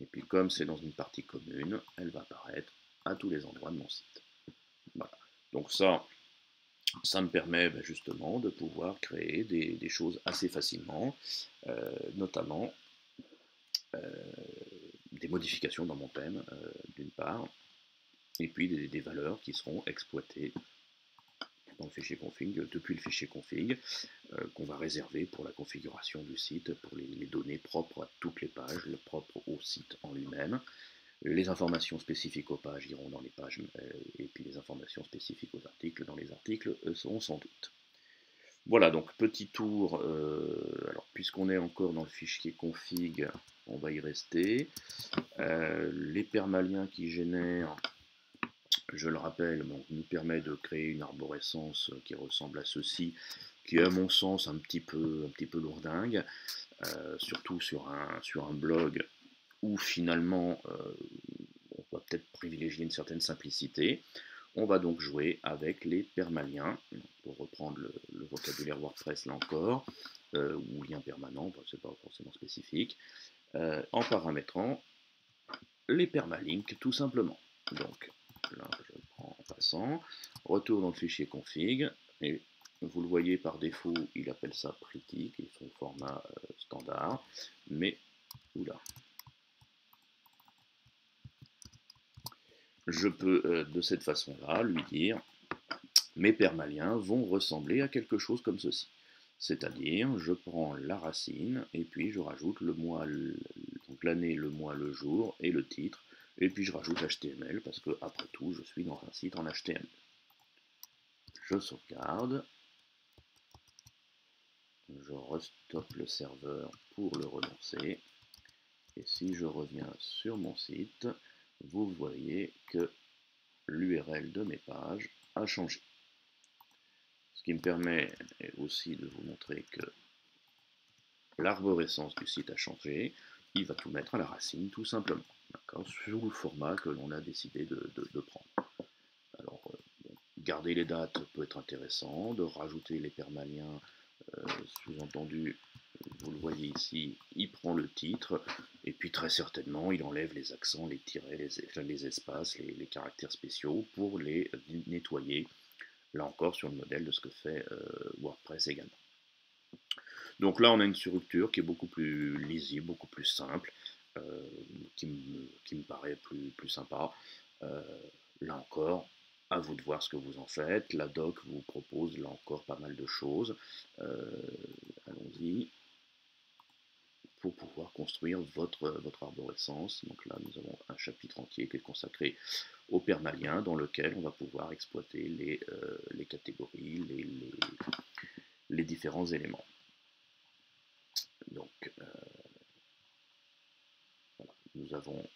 Et puis comme c'est dans une partie commune, elle va apparaître à tous les endroits de mon site. Voilà. Donc ça me permet justement de pouvoir créer des choses assez facilement, notamment des modifications dans mon thème, d'une part, et puis des valeurs qui seront exploitées dans le fichier config, depuis le fichier config, qu'on va réserver pour la configuration du site, pour les données propres à toutes les pages, propres au site en lui-même. Les informations spécifiques aux pages iront dans les pages, et puis les informations spécifiques aux articles dans les articles seront sans doute. Voilà, donc petit tour, alors puisqu'on est encore dans le fichier config, on va y rester. Les permaliens qui génèrent, je le rappelle, nous permet de créer une arborescence qui ressemble à ceci, qui est à mon sens un petit peu lourdingue, surtout sur un blog où finalement on va peut-être privilégier une certaine simplicité. On va donc jouer avec les permaliens, pour reprendre le vocabulaire WordPress là encore, ou lien permanent, c'est pas forcément spécifique, en paramétrant les permalinks tout simplement. Donc là je le prends en passant, retour dans le fichier config, et vous le voyez par défaut, il appelle ça pretty, qui est son format standard, mais oula. Je peux de cette façon-là lui dire mes permaliens vont ressembler à quelque chose comme ceci. C'est-à-dire, je prends la racine, et puis je rajoute le mois, donc l'année, le mois, le jour, et le titre, et puis je rajoute HTML, parce que après tout, je suis dans un site en HTML. Je sauvegarde, je restoppe le serveur pour le relancer, et si je reviens sur mon site, vous voyez que l'URL de mes pages a changé. Ce qui me permet aussi de vous montrer que l'arborescence du site a changé, il va tout mettre à la racine tout simplement, sous le format que l'on a décidé de prendre. Alors, garder les dates peut être intéressant, de rajouter les permaliens, sous-entendu, vous le voyez ici, il prend le titre, et puis très certainement il enlève les accents, les tirets, les espaces, les caractères spéciaux pour les nettoyer, là encore sur le modèle de ce que fait WordPress également. Donc là, on a une structure qui est beaucoup plus lisible, beaucoup plus simple, qui me paraît plus sympa. Là encore, à vous de voir ce que vous en faites. La doc vous propose là encore pas mal de choses. Allons-y. Pour pouvoir construire votre arborescence. Donc là, nous avons un chapitre entier qui est consacré au permalien, dans lequel on va pouvoir exploiter les catégories, les différents éléments. Donc, voilà. Nous avons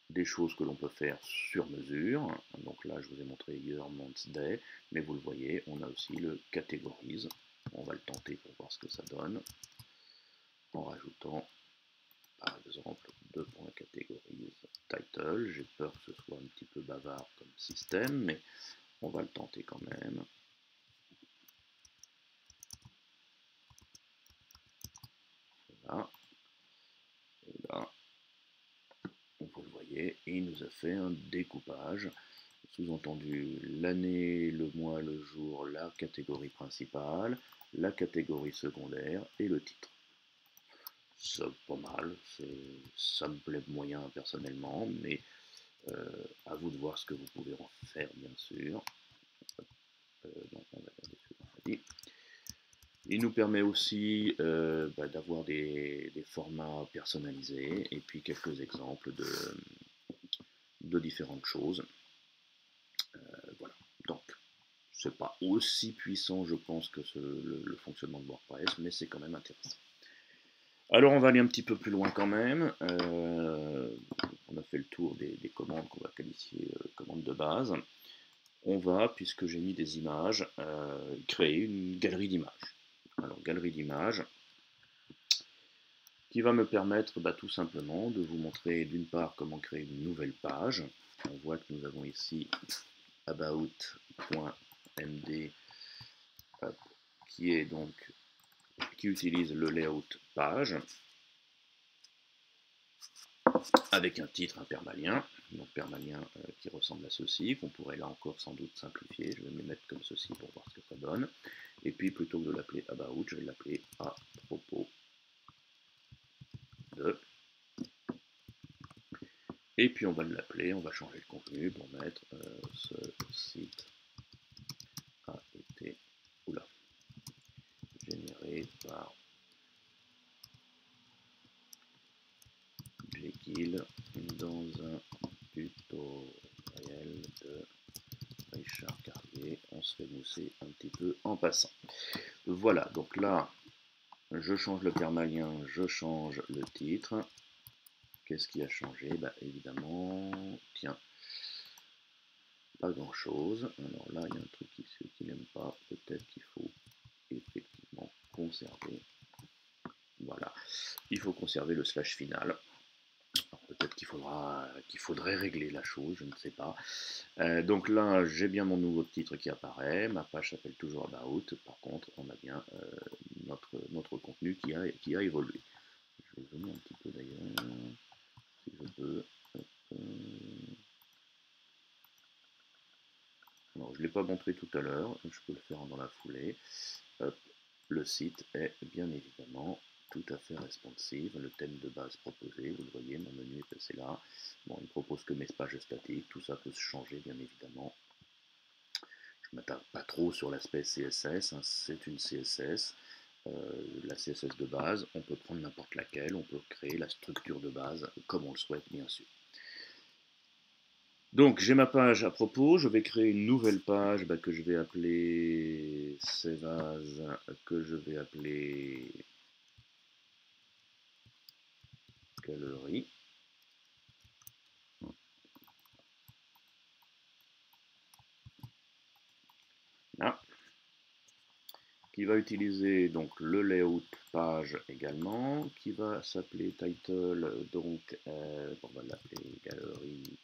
des choses que l'on peut faire sur mesure. Donc là, je vous ai montré Year, Month, Day, mais vous le voyez, on a aussi le Categories. On va le tenter pour voir ce que ça donne, en rajoutant, par exemple, 2.categories title. J'ai peur que ce soit un petit peu bavard comme système, mais on va le tenter quand même. Voilà. Et là, vous le voyez, il nous a fait un découpage. Sous-entendu, l'année, le mois, le jour, la catégorie principale, la catégorie secondaire et le titre. C'est pas mal, ça me plaît moyen personnellement, mais à vous de voir ce que vous pouvez en faire, bien sûr. Donc on va regarder ce qu'on a dit. Il nous permet aussi d'avoir des formats personnalisés et puis quelques exemples de différentes choses. Voilà. Donc, c'est pas aussi puissant, je pense, que le fonctionnement de WordPress, mais c'est quand même intéressant. Alors, on va aller un petit peu plus loin quand même. On a fait le tour des commandes qu'on va qualifier commandes de base. On va, puisque j'ai mis des images, créer une galerie d'images. alors galerie d'images, qui va me permettre tout simplement de vous montrer d'une part comment créer une nouvelle page. On voit que nous avons ici about.md qui utilise le layout page avec un titre, un permalien, donc permalien qui ressemble à ceci, qu'on pourrait là encore sans doute simplifier. Je vais me les mettre comme ceci pour voir ce que ça donne. Et puis plutôt que de l'appeler about, je vais l'appeler à propos de. Et puis on va l'appeler, on va changer le contenu pour mettre ce site a été généré par Jekyll dans un tutoriel de Richard Carrier. On se fait mousser un petit peu en passant. Voilà, donc là, je change le permalien, je change le titre. Qu'est-ce qui a changé? Évidemment, tiens, pas grand chose. Alors là, il y a un truc ici qui n'aime pas. Peut-être qu'il faut effectivement conserver. Voilà, il faut conserver le slash final. Peut-être qu'il faudrait régler la chose, je ne sais pas. Donc là, j'ai bien mon nouveau titre qui apparaît. Ma page s'appelle toujours About. Par contre, on a bien notre contenu qui a évolué. Je vais zoomer un petit peu d'ailleurs, si je peux. Alors, je ne l'ai pas montré tout à l'heure, je peux le faire dans la foulée. Hop. Le site est bien évidemment tout à fait responsive. Le thème de base proposé, vous le voyez, mon menu est passé là. Bon, il propose que mes pages statiques, tout ça peut se changer bien évidemment. Je ne m'attarde pas trop sur l'aspect CSS, hein, c'est une CSS. La CSS de base, on peut prendre n'importe laquelle, on peut créer la structure de base comme on le souhaite bien sûr. Donc j'ai ma page à propos, je vais créer une nouvelle page que je vais appeler Save As, que je vais appeler Galerie. Là, qui va utiliser donc le layout page également, qui va s'appeler title, donc on va l'appeler galerie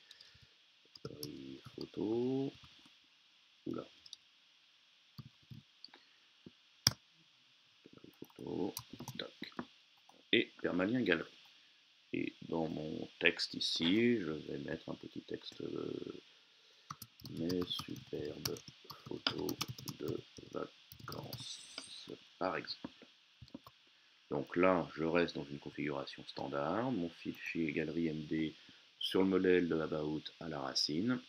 photo. Oula. Photo, doc. Et permalien galerie. Et dans mon texte ici, je vais mettre un petit texte mes superbes photos de vacances, par exemple. Donc là, je reste dans une configuration standard, mon fichier galerie MD sur le modèle de About à la racine,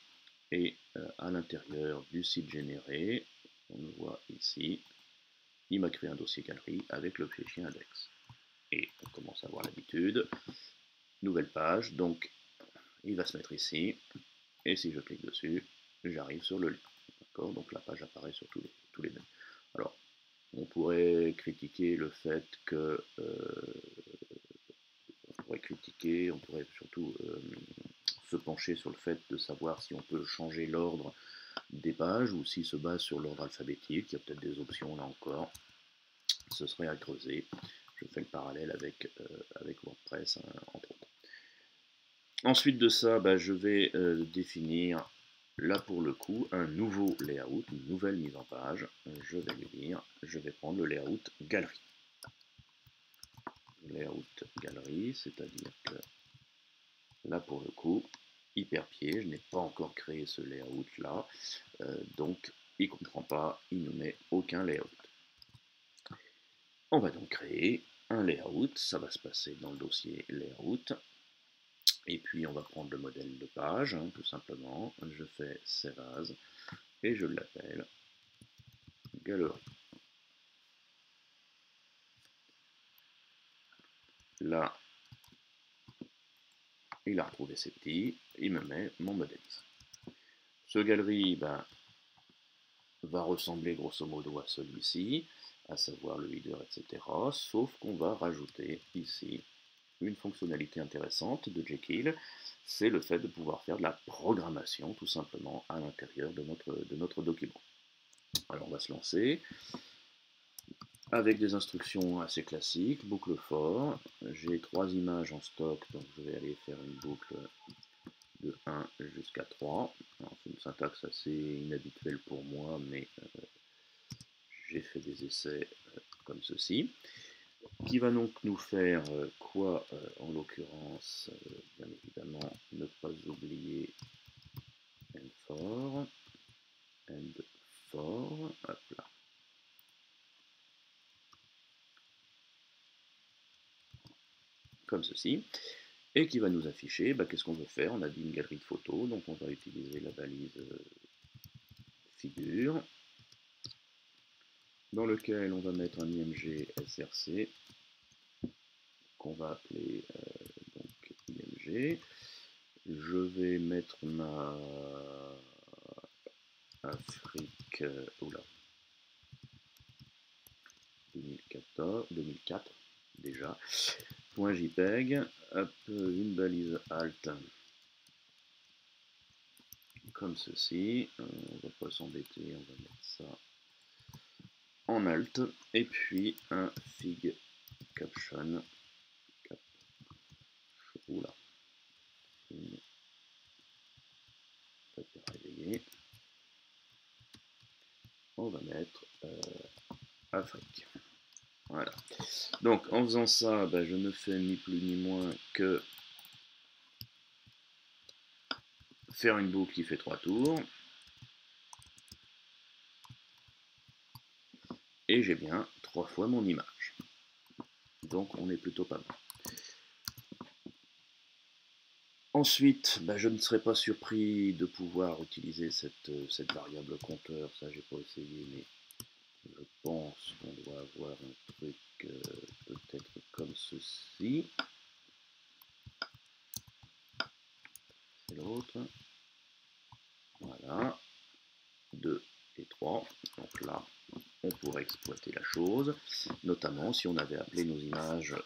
et à l'intérieur du site généré, on le voit ici, il m'a créé un dossier galerie avec le fichier index. Et on commence à avoir l'habitude, nouvelle page, donc il va se mettre ici, et si je clique dessus, j'arrive sur le lien. D'accord, donc la page apparaît sur tous les menus. Alors, on pourrait critiquer le fait que on pourrait surtout se pencher sur le fait de savoir si on peut changer l'ordre des pages ou s'il se base sur l'ordre alphabétique. Il y a peut-être des options là encore. Ce serait à creuser. Je fais le parallèle avec WordPress, entre autres. Ensuite de ça, je vais définir là pour le coup un nouveau layout, une nouvelle mise en page. Je vais lui dire, je vais prendre le layout galerie. Layout galerie, c'est-à-dire que là pour le coup, hyperpied, je n'ai pas encore créé ce layout là, donc il ne comprend pas, il ne met aucun layout. On va donc créer un layout, ça va se passer dans le dossier layout, et puis on va prendre le modèle de page, tout simplement, je fais Save As, et je l'appelle galerie. Là, il a retrouvé ses petits, il me met mon modèle. Ce galerie va ressembler grosso modo à celui-ci, à savoir le header, etc. Sauf qu'on va rajouter ici une fonctionnalité intéressante de Jekyll, c'est le fait de pouvoir faire de la programmation tout simplement à l'intérieur de notre document. Alors on va se lancer. avec des instructions assez classiques, boucle for. J'ai 3 images en stock, donc je vais aller faire une boucle de 1 jusqu'à 3. C'est une syntaxe assez inhabituelle pour moi, mais j'ai fait des essais comme ceci, qui va donc nous faire quoi en l'occurrence, bien évidemment, ne pas oublier and for, hop là, comme ceci, et qui va nous afficher, qu'est-ce qu'on veut faire. On a dit une galerie de photos, donc on va utiliser la balise figure, dans lequel on va mettre un img src, qu'on va appeler donc img. Je vais mettre ma Afrique, oula, 2004 déjà, .jpeg, hop, une balise alt comme ceci, on va pas s'embêter, on va mettre ça en alt, et puis un fig caption, oula, pas réveillé, on va mettre Afrique. Voilà. Donc en faisant ça, je ne fais ni plus ni moins que faire une boucle qui fait 3 tours. Et j'ai bien 3 fois mon image. Donc on est plutôt pas mal. Ensuite, je ne serais pas surpris de pouvoir utiliser cette variable compteur. Ça, j'ai pas essayé, mais je pense qu'on doit avoir un truc peut-être comme ceci. C'est l'autre. Voilà. 2 et 3. Donc là, on pourrait exploiter la chose, notamment si on avait appelé nos images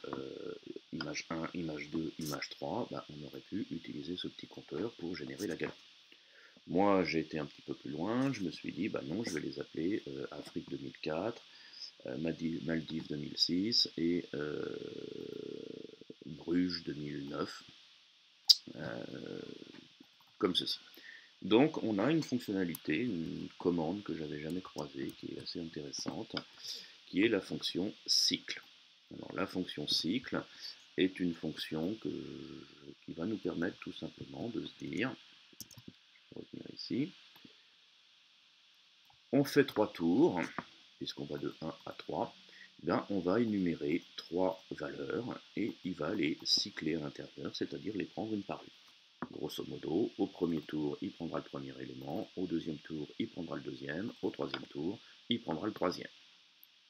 image 1, image 2, image 3, on aurait pu utiliser ce petit compteur pour générer la galerie. Moi, j'ai été un petit peu plus loin, je me suis dit, non, je vais les appeler Afrique 2004, Maldives 2006 et Bruges 2009, comme ceci. Donc, on a une fonctionnalité, une commande que j'avais jamais croisée, qui est assez intéressante, qui est la fonction cycle. Alors, la fonction cycle est une fonction qui va nous permettre tout simplement de se dire, je vais revenir ici, on fait 3 tours, puisqu'on va de 1 à 3, on va énumérer 3 valeurs et il va les cycler à l'intérieur, c'est-à-dire les prendre une par une. Grosso modo, au premier tour, il prendra le premier élément, au deuxième tour, il prendra le deuxième, au troisième tour, il prendra le troisième.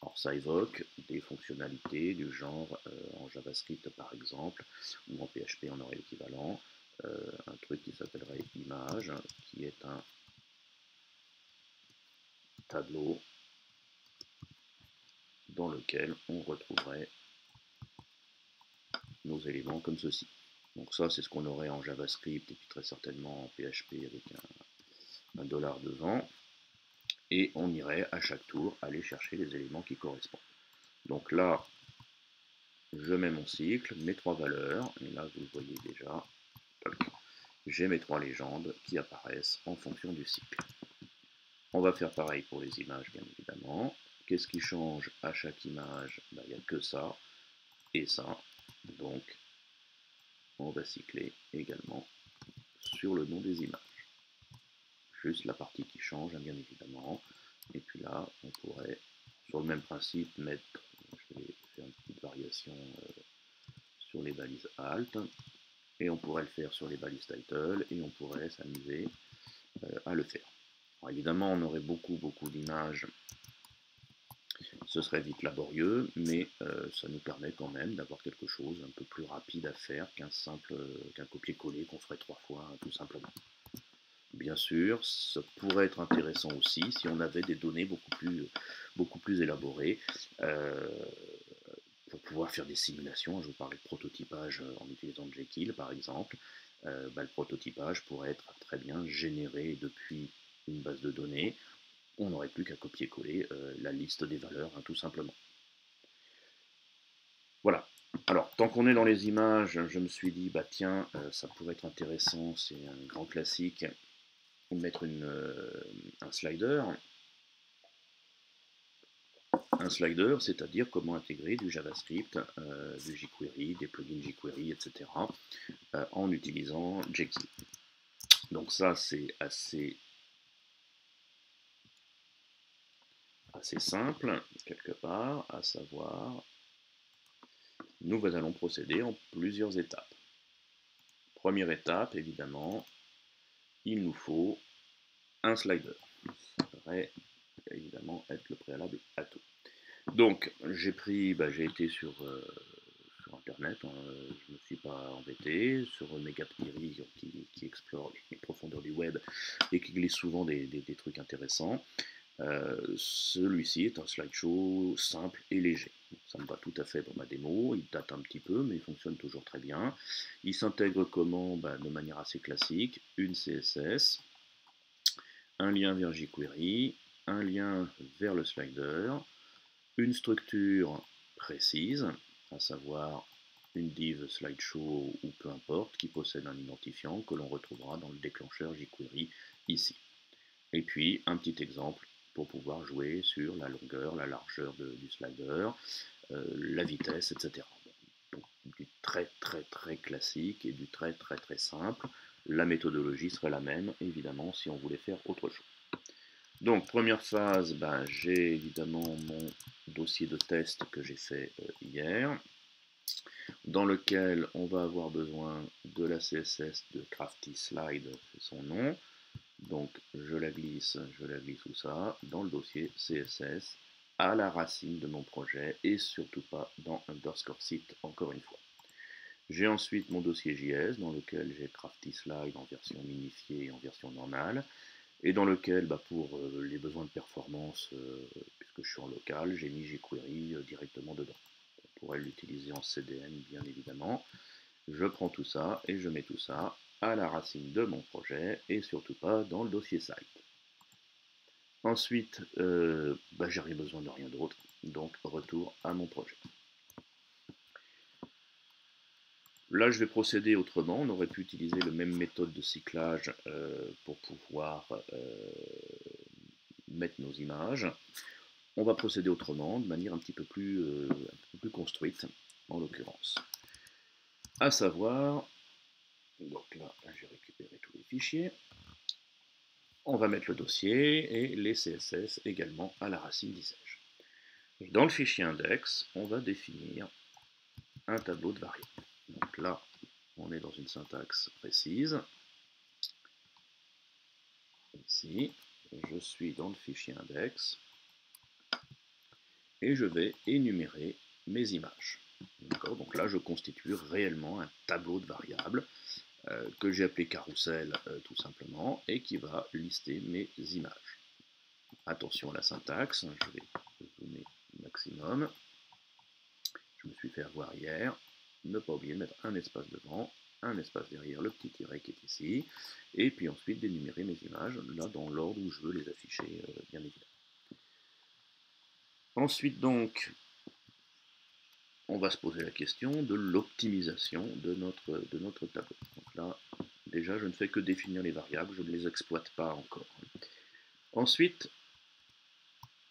Alors ça évoque des fonctionnalités du genre, en JavaScript par exemple, ou en PHP on aurait l'équivalent, un truc qui s'appellerait image, qui est un tableau dans lequel on retrouverait nos éléments comme ceci. Donc ça, c'est ce qu'on aurait en JavaScript et puis très certainement en PHP avec un dollar devant. Et on irait à chaque tour aller chercher les éléments qui correspondent. Donc là, je mets mon cycle, mes 3 valeurs, et là vous le voyez déjà, j'ai mes 3 légendes qui apparaissent en fonction du cycle. On va faire pareil pour les images, bien évidemment. Qu'est-ce qui change à chaque image? Il n'y a que ça et ça. Donc, on va cycler également sur le nom des images. Juste la partie qui change, bien évidemment. Et puis là, on pourrait, sur le même principe, mettre, je vais faire une petite variation sur les balises alt, et on pourrait le faire sur les balises title, et on pourrait s'amuser à le faire. Alors évidemment, on aurait beaucoup d'images, ce serait vite laborieux, mais ça nous permet quand même d'avoir quelque chose un peu plus rapide à faire qu'un copier-coller qu'on ferait 3 fois, tout simplement. Bien sûr, ça pourrait être intéressant aussi si on avait des données beaucoup plus élaborées pour pouvoir faire des simulations. Je vous parlais de prototypage en utilisant Jekyll par exemple. Le prototypage pourrait être très bien généré depuis une base de données. On n'aurait plus qu'à copier-coller la liste des valeurs, tout simplement. Voilà. Alors, tant qu'on est dans les images, je me suis dit, bah tiens, ça pourrait être intéressant, c'est un grand classique, de mettre un slider. Un slider, c'est-à-dire comment intégrer du JavaScript, du jQuery, des plugins jQuery, etc., en utilisant Jekyll. Donc ça, c'est assez simple, quelque part, à savoir, nous allons procéder en plusieurs étapes. Première étape, évidemment, il nous faut un slider. Ça devrait évidemment être le préalable à tout. Donc, j'ai été sur Internet, hein, je ne me suis pas embêté, sur Megapiri qui explore les profondeurs du web et qui glisse souvent des trucs intéressants. Celui-ci est un slideshow simple et léger. Ça me va tout à fait pour ma démo, il date un petit peu mais il fonctionne toujours très bien. Il s'intègre comment? De manière assez classique, une CSS, un lien vers jQuery, un lien vers le slider, une structure précise, à savoir une div slideshow ou peu importe, qui possède un identifiant que l'on retrouvera dans le déclencheur jQuery ici. Et puis un petit exemple pour pouvoir jouer sur la longueur, la largeur du slider, la vitesse, etc. Donc du très très très classique et du très très très simple. La méthodologie serait la même, évidemment, si on voulait faire autre chose. Donc, première phase, j'ai évidemment mon dossier de test que j'ai fait hier, dans lequel on va avoir besoin de la CSS de Crafty Slide, c'est son nom. Donc, je la glisse où ça, dans le dossier CSS, à la racine de mon projet, et surtout pas dans underscore site, encore une fois. J'ai ensuite mon dossier JS, dans lequel j'ai Crafty Slide en version minifiée et en version normale, et dans lequel, pour les besoins de performance, puisque je suis en local, j'ai mis jQuery directement dedans. On pourrait l'utiliser en CDN, bien évidemment. Je prends tout ça et je mets tout ça à la racine de mon projet et surtout pas dans le dossier site. Ensuite, j'aurai besoin de rien d'autre, donc retour à mon projet. Là, je vais procéder autrement. On aurait pu utiliser la même méthode de cyclage pour pouvoir mettre nos images. On va procéder autrement, de manière un petit peu plus construite, en l'occurrence. À savoir, donc là, j'ai récupéré tous les fichiers. On va mettre le dossier et les CSS également à la racine disais-je. Dans le fichier index, on va définir un tableau de variables. Donc là, on est dans une syntaxe précise. Ici, je suis dans le fichier index et je vais énumérer mes images. D'accord, donc là, je constitue réellement un tableau de variables que j'ai appelé carrousel tout simplement et qui va lister mes images. Attention à la syntaxe, je vais zoomer maximum. Je me suis fait avoir hier. Ne pas oublier de mettre un espace devant, un espace derrière le petit tiret qui est ici, et puis ensuite d'énumérer mes images, là dans l'ordre où je veux les afficher, bien évidemment. Ensuite donc, on va se poser la question de l'optimisation de notre tableau. Donc là, déjà, je ne fais que définir les variables, je ne les exploite pas encore. Ensuite,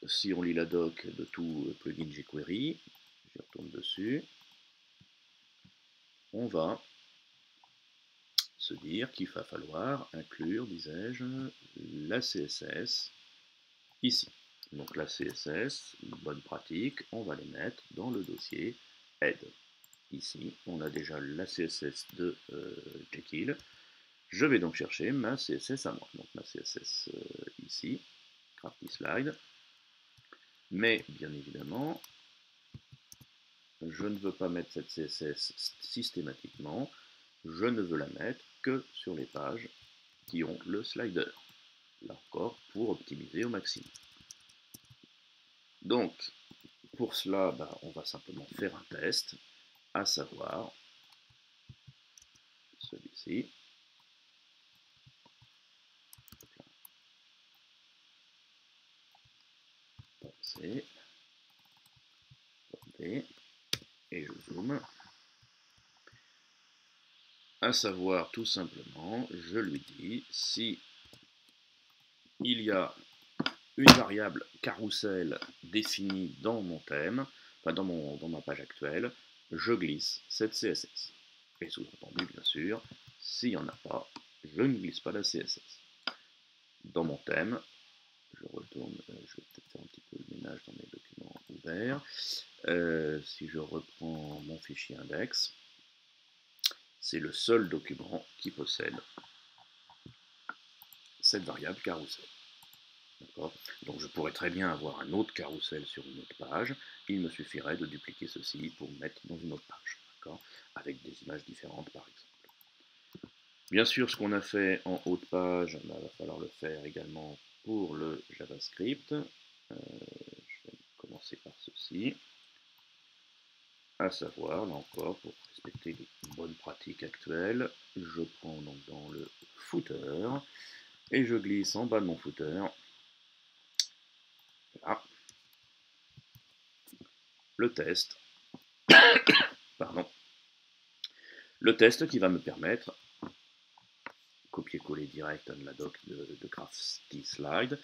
si on lit la doc de tout plugin jQuery, je retourne dessus, on va se dire qu'il va falloir inclure, disais-je, la CSS ici. Donc la CSS, bonne pratique, on va les mettre dans le dossier head. Ici, on a déjà la CSS de Jekyll. Je vais donc chercher ma CSS à moi. Donc ma CSS ici, Crafty Slide. Mais bien évidemment, je ne veux pas mettre cette CSS systématiquement. Je ne veux la mettre que sur les pages qui ont le slider. Là encore, pour optimiser au maximum. Donc, pour cela, on va simplement faire un test, à savoir celui-ci. Et je zoome, à savoir tout simplement, je lui dis si il y a une variable carrousel définie dans mon thème, enfin dans ma page actuelle, je glisse cette CSS. Et sous-entendu, bien sûr, s'il n'y en a pas, je ne glisse pas la CSS. Dans mon thème, je retourne, je vais peut-être faire un petit peu le ménage dans mes documents ouverts. Si je reprends mon fichier index, c'est le seul document qui possède cette variable carrousel. Donc je pourrais très bien avoir un autre carrousel sur une autre page, il me suffirait de dupliquer ceci pour mettre dans une autre page, avec des images différentes par exemple. Bien sûr, ce qu'on a fait en haut de page, il va falloir le faire également pour le JavaScript. Je vais commencer par ceci, à savoir, là encore, pour respecter les bonnes pratiques actuelles, je prends donc dans le footer, et je glisse en bas de mon footer, là, le test, pardon, le test qui va me permettre, copier-coller direct dans la doc de CraftySlide,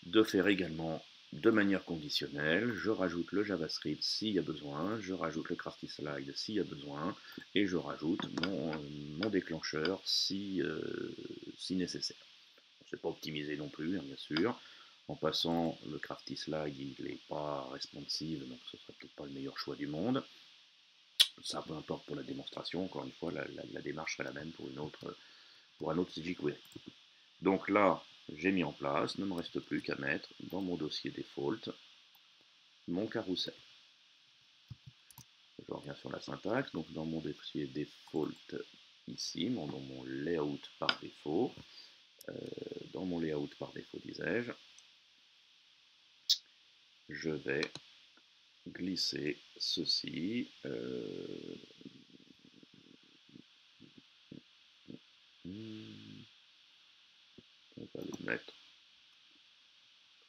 de faire également de manière conditionnelle, je rajoute le JavaScript s'il y a besoin, je rajoute le CraftySlide s'il y a besoin, et je rajoute mon déclencheur si nécessaire. C'est pas optimisé non plus, bien sûr. En passant, le CraftySlide, il n'est pas responsive, donc ce serait peut-être pas le meilleur choix du monde. Ça, peu importe pour la démonstration, encore une fois, la démarche serait la même pour un autre jQuery. Donc là, j'ai mis en place, ne me reste plus qu'à mettre dans mon dossier default mon carrousel. Je reviens sur la syntaxe, donc dans mon dossier default ici, dans mon layout par défaut, disais-je, je vais glisser ceci. On va le mettre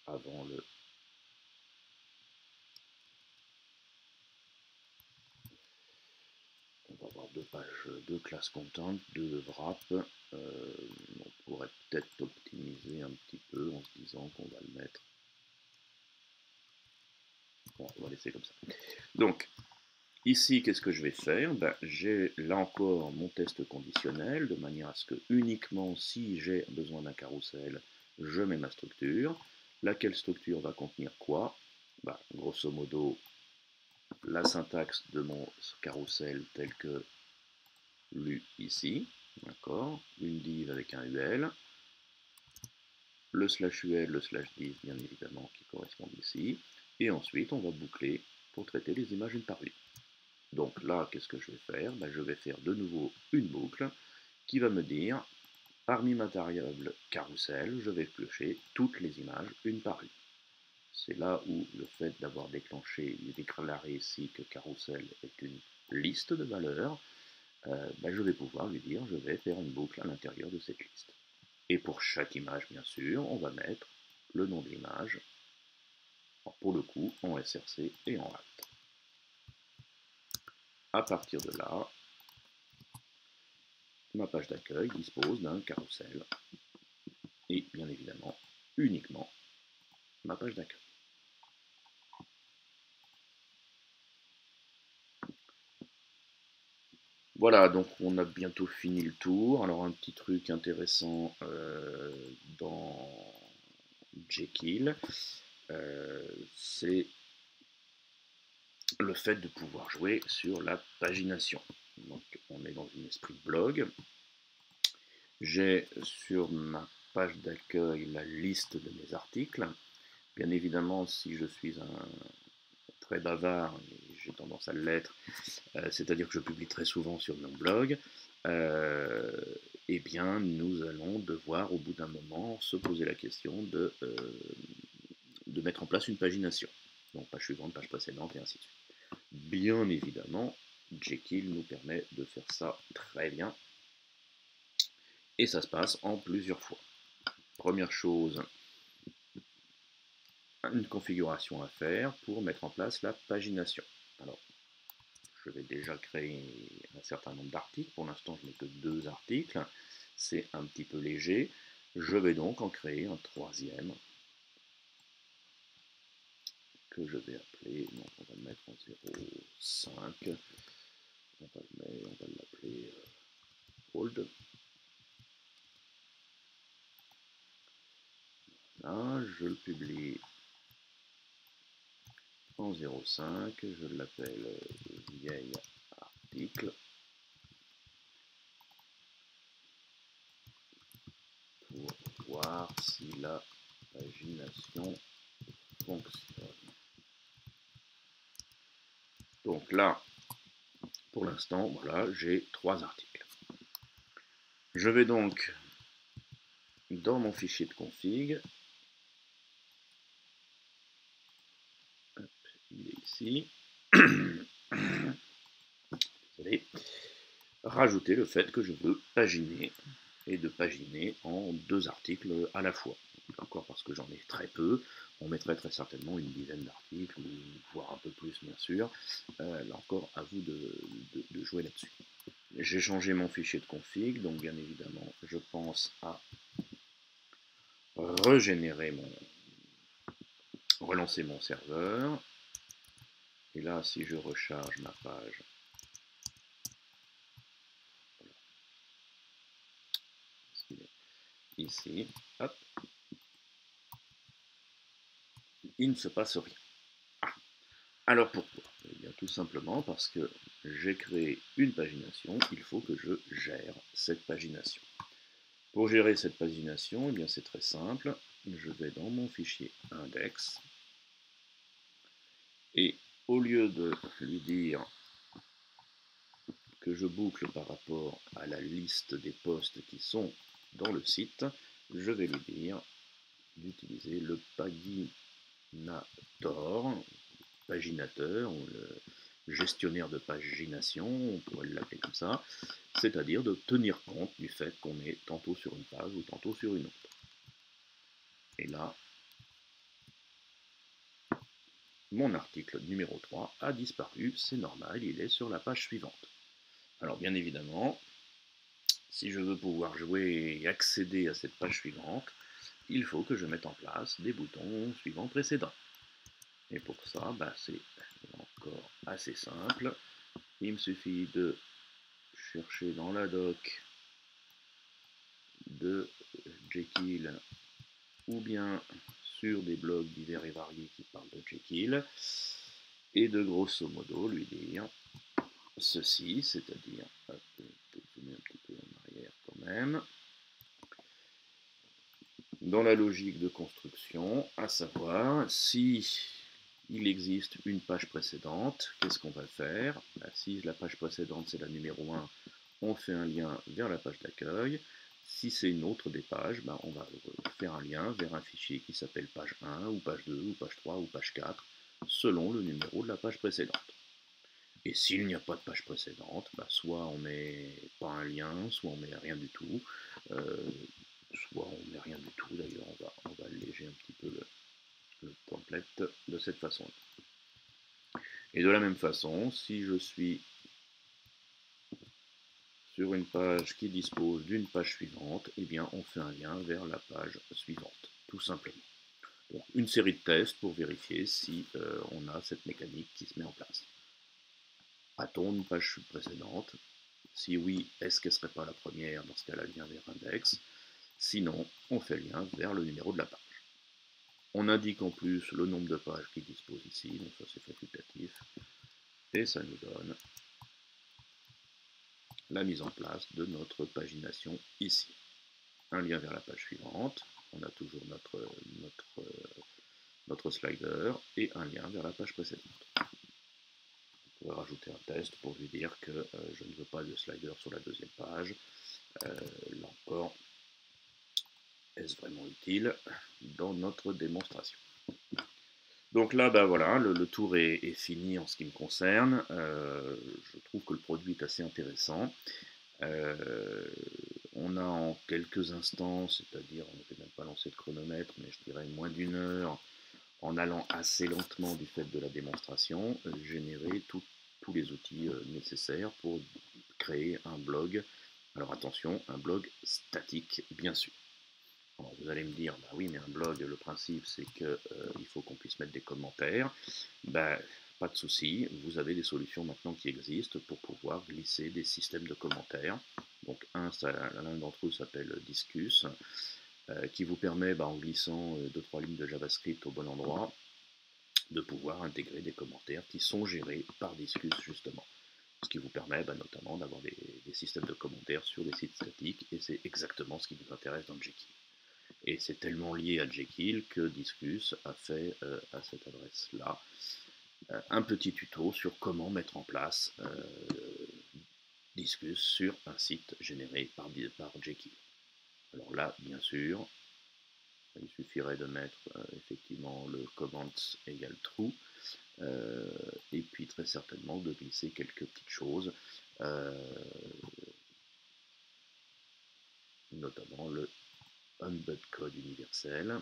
avant le... On va avoir deux pages, deux classes content, deux wrap. On pourrait peut-être optimiser un petit peu en se disant qu'on va le mettre... Bon, on va laisser comme ça. Donc, ici, qu'est-ce que je vais faire? J'ai là encore mon test conditionnel, de manière à ce que uniquement si j'ai besoin d'un carrousel, je mets ma structure. Laquelle structure va contenir quoi? Grosso modo, la syntaxe de mon carrousel tel que lu ici, d'accord, une div avec un UL, le /UL, le /div bien évidemment qui correspond ici, et ensuite on va boucler pour traiter les images une par une. Donc là, qu'est-ce que je vais faire? Je vais faire de nouveau une boucle qui va me dire, parmi ma variable carrousel, je vais piocher toutes les images une par une. C'est là où le fait d'avoir déclenché, déclaré ici que carrousel est une liste de valeurs, je vais pouvoir lui dire, je vais faire une boucle à l'intérieur de cette liste. Et pour chaque image, bien sûr, on va mettre le nom de l'image, pour le coup, en SRC et en alt. À partir de là, ma page d'accueil dispose d'un carrousel et bien évidemment uniquement ma page d'accueil. Voilà, donc on a bientôt fini le tour. Alors un petit truc intéressant dans Jekyll, c'est le fait de pouvoir jouer sur la pagination. Donc on est dans une esprit blog. J'ai sur ma page d'accueil la liste de mes articles. Bien évidemment, si je suis un très bavard, et j'ai tendance à l'être, c'est-à-dire que je publie très souvent sur mon blog, eh bien nous allons devoir au bout d'un moment se poser la question de mettre en place une pagination. Donc page suivante, page précédente et ainsi de suite. Bien évidemment, Jekyll nous permet de faire ça très bien. Et ça se passe en plusieurs fois. Première chose, une configuration à faire pour mettre en place la pagination. Alors, je vais déjà créer un certain nombre d'articles. Pour l'instant, je n'ai que 2 articles. C'est un petit peu léger. Je vais donc en créer un troisième que je vais appeler, donc on va le mettre en 0,5. On va l'appeler Hold. Là, je le publie en 0,5. Je l'appelle vieil article. Pour voir si la pagination fonctionne. Donc là, pour l'instant, voilà, j'ai 3 articles. Je vais donc dans mon fichier de config, hop, il est ici, désolé, rajouter le fait que je veux paginer, et de paginer en 2 articles à la fois. Encore parce que j'en ai très peu, on mettrait très certainement une dizaine d'articles, voire un peu plus bien sûr. Là encore, à vous de jouer là-dessus. J'ai changé mon fichier de config, donc bien évidemment, je pense à relancer mon serveur. Et là, si je recharge ma page, ici, hop, il ne se passe rien. Ah. Alors pourquoi? Eh bien tout simplement parce que j'ai créé une pagination, il faut que je gère cette pagination. Pour gérer cette pagination, eh bien c'est très simple, je vais dans mon fichier index, et au lieu de lui dire que je boucle par rapport à la liste des postes qui sont dans le site, je vais lui dire d'utiliser le paginateur, ou le gestionnaire de pagination, on pourrait l'appeler comme ça, c'est-à-dire de tenir compte du fait qu'on est tantôt sur une page ou tantôt sur une autre. Et là, mon article numéro 3 a disparu, c'est normal, il est sur la page suivante. Alors bien évidemment, si je veux pouvoir jouer et accéder à cette page suivante, il faut que je mette en place des boutons suivants précédents. Et pour ça, c'est encore assez simple. Il me suffit de chercher dans la doc de Jekyll ou bien sur des blogs divers et variés qui parlent de Jekyll et de grosso modo lui dire ceci, c'est-à-dire, je vais zoomer un petit peu en arrière quand même, dans la logique de construction, à savoir si il existe une page précédente, qu'est-ce qu'on va faire? Si la page précédente c'est la numéro 1, on fait un lien vers la page d'accueil. Si c'est une autre des pages, on va faire un lien vers un fichier qui s'appelle page 1, ou page 2, ou page 3, ou page 4, selon le numéro de la page précédente. Et s'il n'y a pas de page précédente, soit on met pas un lien, soit on met rien du tout, soit on met rien du tout, d'ailleurs on va alléger un petit peu le template de cette façon. Et de la même façon, si je suis sur une page qui dispose d'une page suivante, eh bien on fait un lien vers la page suivante, tout simplement. Donc une série de tests pour vérifier si on a cette mécanique qui se met en place. A-t-on une page précédente? Si oui, est-ce qu'elle ne serait pas la première dans ce cas-là, lien vers index? Sinon, on fait lien vers le numéro de la page. On indique en plus le nombre de pages qui dispose ici, donc ça c'est facultatif, et ça nous donne la mise en place de notre pagination ici. Un lien vers la page suivante, on a toujours notre slider, et un lien vers la page précédente. On pourrait rajouter un test pour lui dire que je ne veux pas de slider sur la deuxième page. Là encore, est-ce vraiment utile dans notre démonstration? Donc là, voilà, le tour est fini en ce qui me concerne. Je trouve que le produit est assez intéressant. On a en quelques instants, c'est-à-dire, on ne peut même pas lancer de chronomètre, mais je dirais moins d'une heure, en allant assez lentement du fait de la démonstration, générer tout tous les outils nécessaires pour créer un blog. Alors attention, un blog statique, bien sûr. Alors, vous allez me dire, bah oui, mais un blog, le principe, c'est qu'il faut qu'on puisse mettre des commentaires. Bah, pas de souci, vous avez des solutions maintenant qui existent pour pouvoir glisser des systèmes de commentaires. Donc, l'un d'entre eux s'appelle Disqus, qui vous permet, en glissant 2-3 lignes de JavaScript au bon endroit, de pouvoir intégrer des commentaires qui sont gérés par Disqus, justement. Ce qui vous permet notamment d'avoir des systèmes de commentaires sur des sites statiques, et c'est exactement ce qui nous intéresse dans Jekyll. Et c'est tellement lié à Jekyll que Disqus a fait à cette adresse-là un petit tuto sur comment mettre en place Disqus sur un site généré par Jekyll. Alors là, bien sûr, il suffirait de mettre effectivement le comments égale true, et puis très certainement de glisser quelques petites choses, notamment le embed code universel,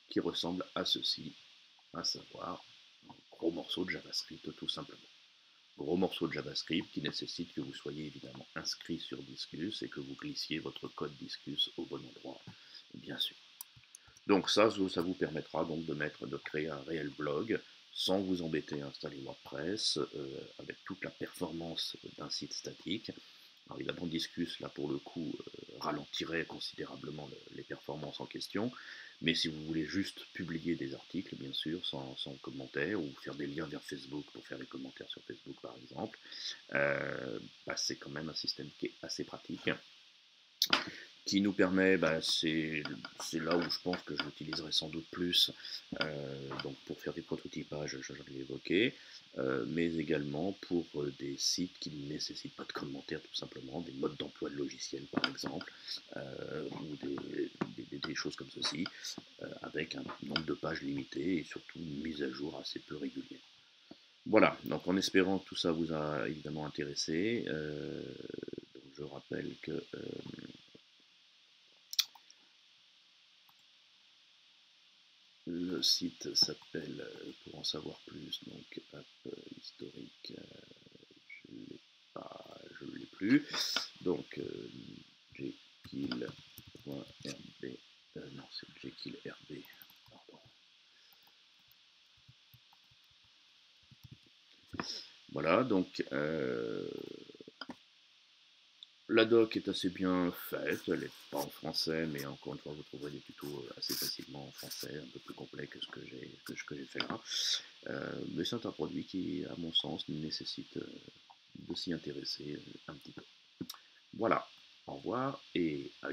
qui ressemble à ceci, à savoir un gros morceau de JavaScript tout simplement. Gros morceau de JavaScript qui nécessite que vous soyez évidemment inscrit sur Disqus et que vous glissiez votre code Disqus au bon endroit, bien sûr. Donc ça vous permettra donc de créer un réel blog sans vous embêter à installer WordPress, avec toute la performance d'un site statique. Alors évidemment, Disqus, là pour le coup, ralentirait considérablement les performances en question, mais si vous voulez juste publier des articles, bien sûr, sans commentaires, ou faire des liens vers Facebook pour faire des commentaires sur Facebook par exemple, c'est quand même un système qui est assez pratique, qui nous permet, c'est là où je pense que je l'utiliserai sans doute plus, donc pour faire des prototypages, je l'ai évoqué, mais également pour des sites qui ne nécessitent pas de commentaires, tout simplement, des modes d'emploi de logiciels par exemple, ou des choses comme ceci, avec un nombre de pages limité et surtout une mise à jour assez peu régulière. Voilà, donc en espérant que tout ça vous a évidemment intéressé, donc je rappelle que le site s'appelle, pour en savoir plus, donc app historique, je ne l'ai pas, je ne l'ai plus, donc jekyll.rb, non c'est jekyll.rb, pardon. Voilà, donc la doc est assez bien faite, elle n'est pas en français, mais encore une fois, vous trouverez des tutos assez facilement en français, un peu plus complet que ce que j'ai fait là. Mais c'est un produit qui, à mon sens, nécessite de s'y intéresser un petit peu. Voilà, au revoir et à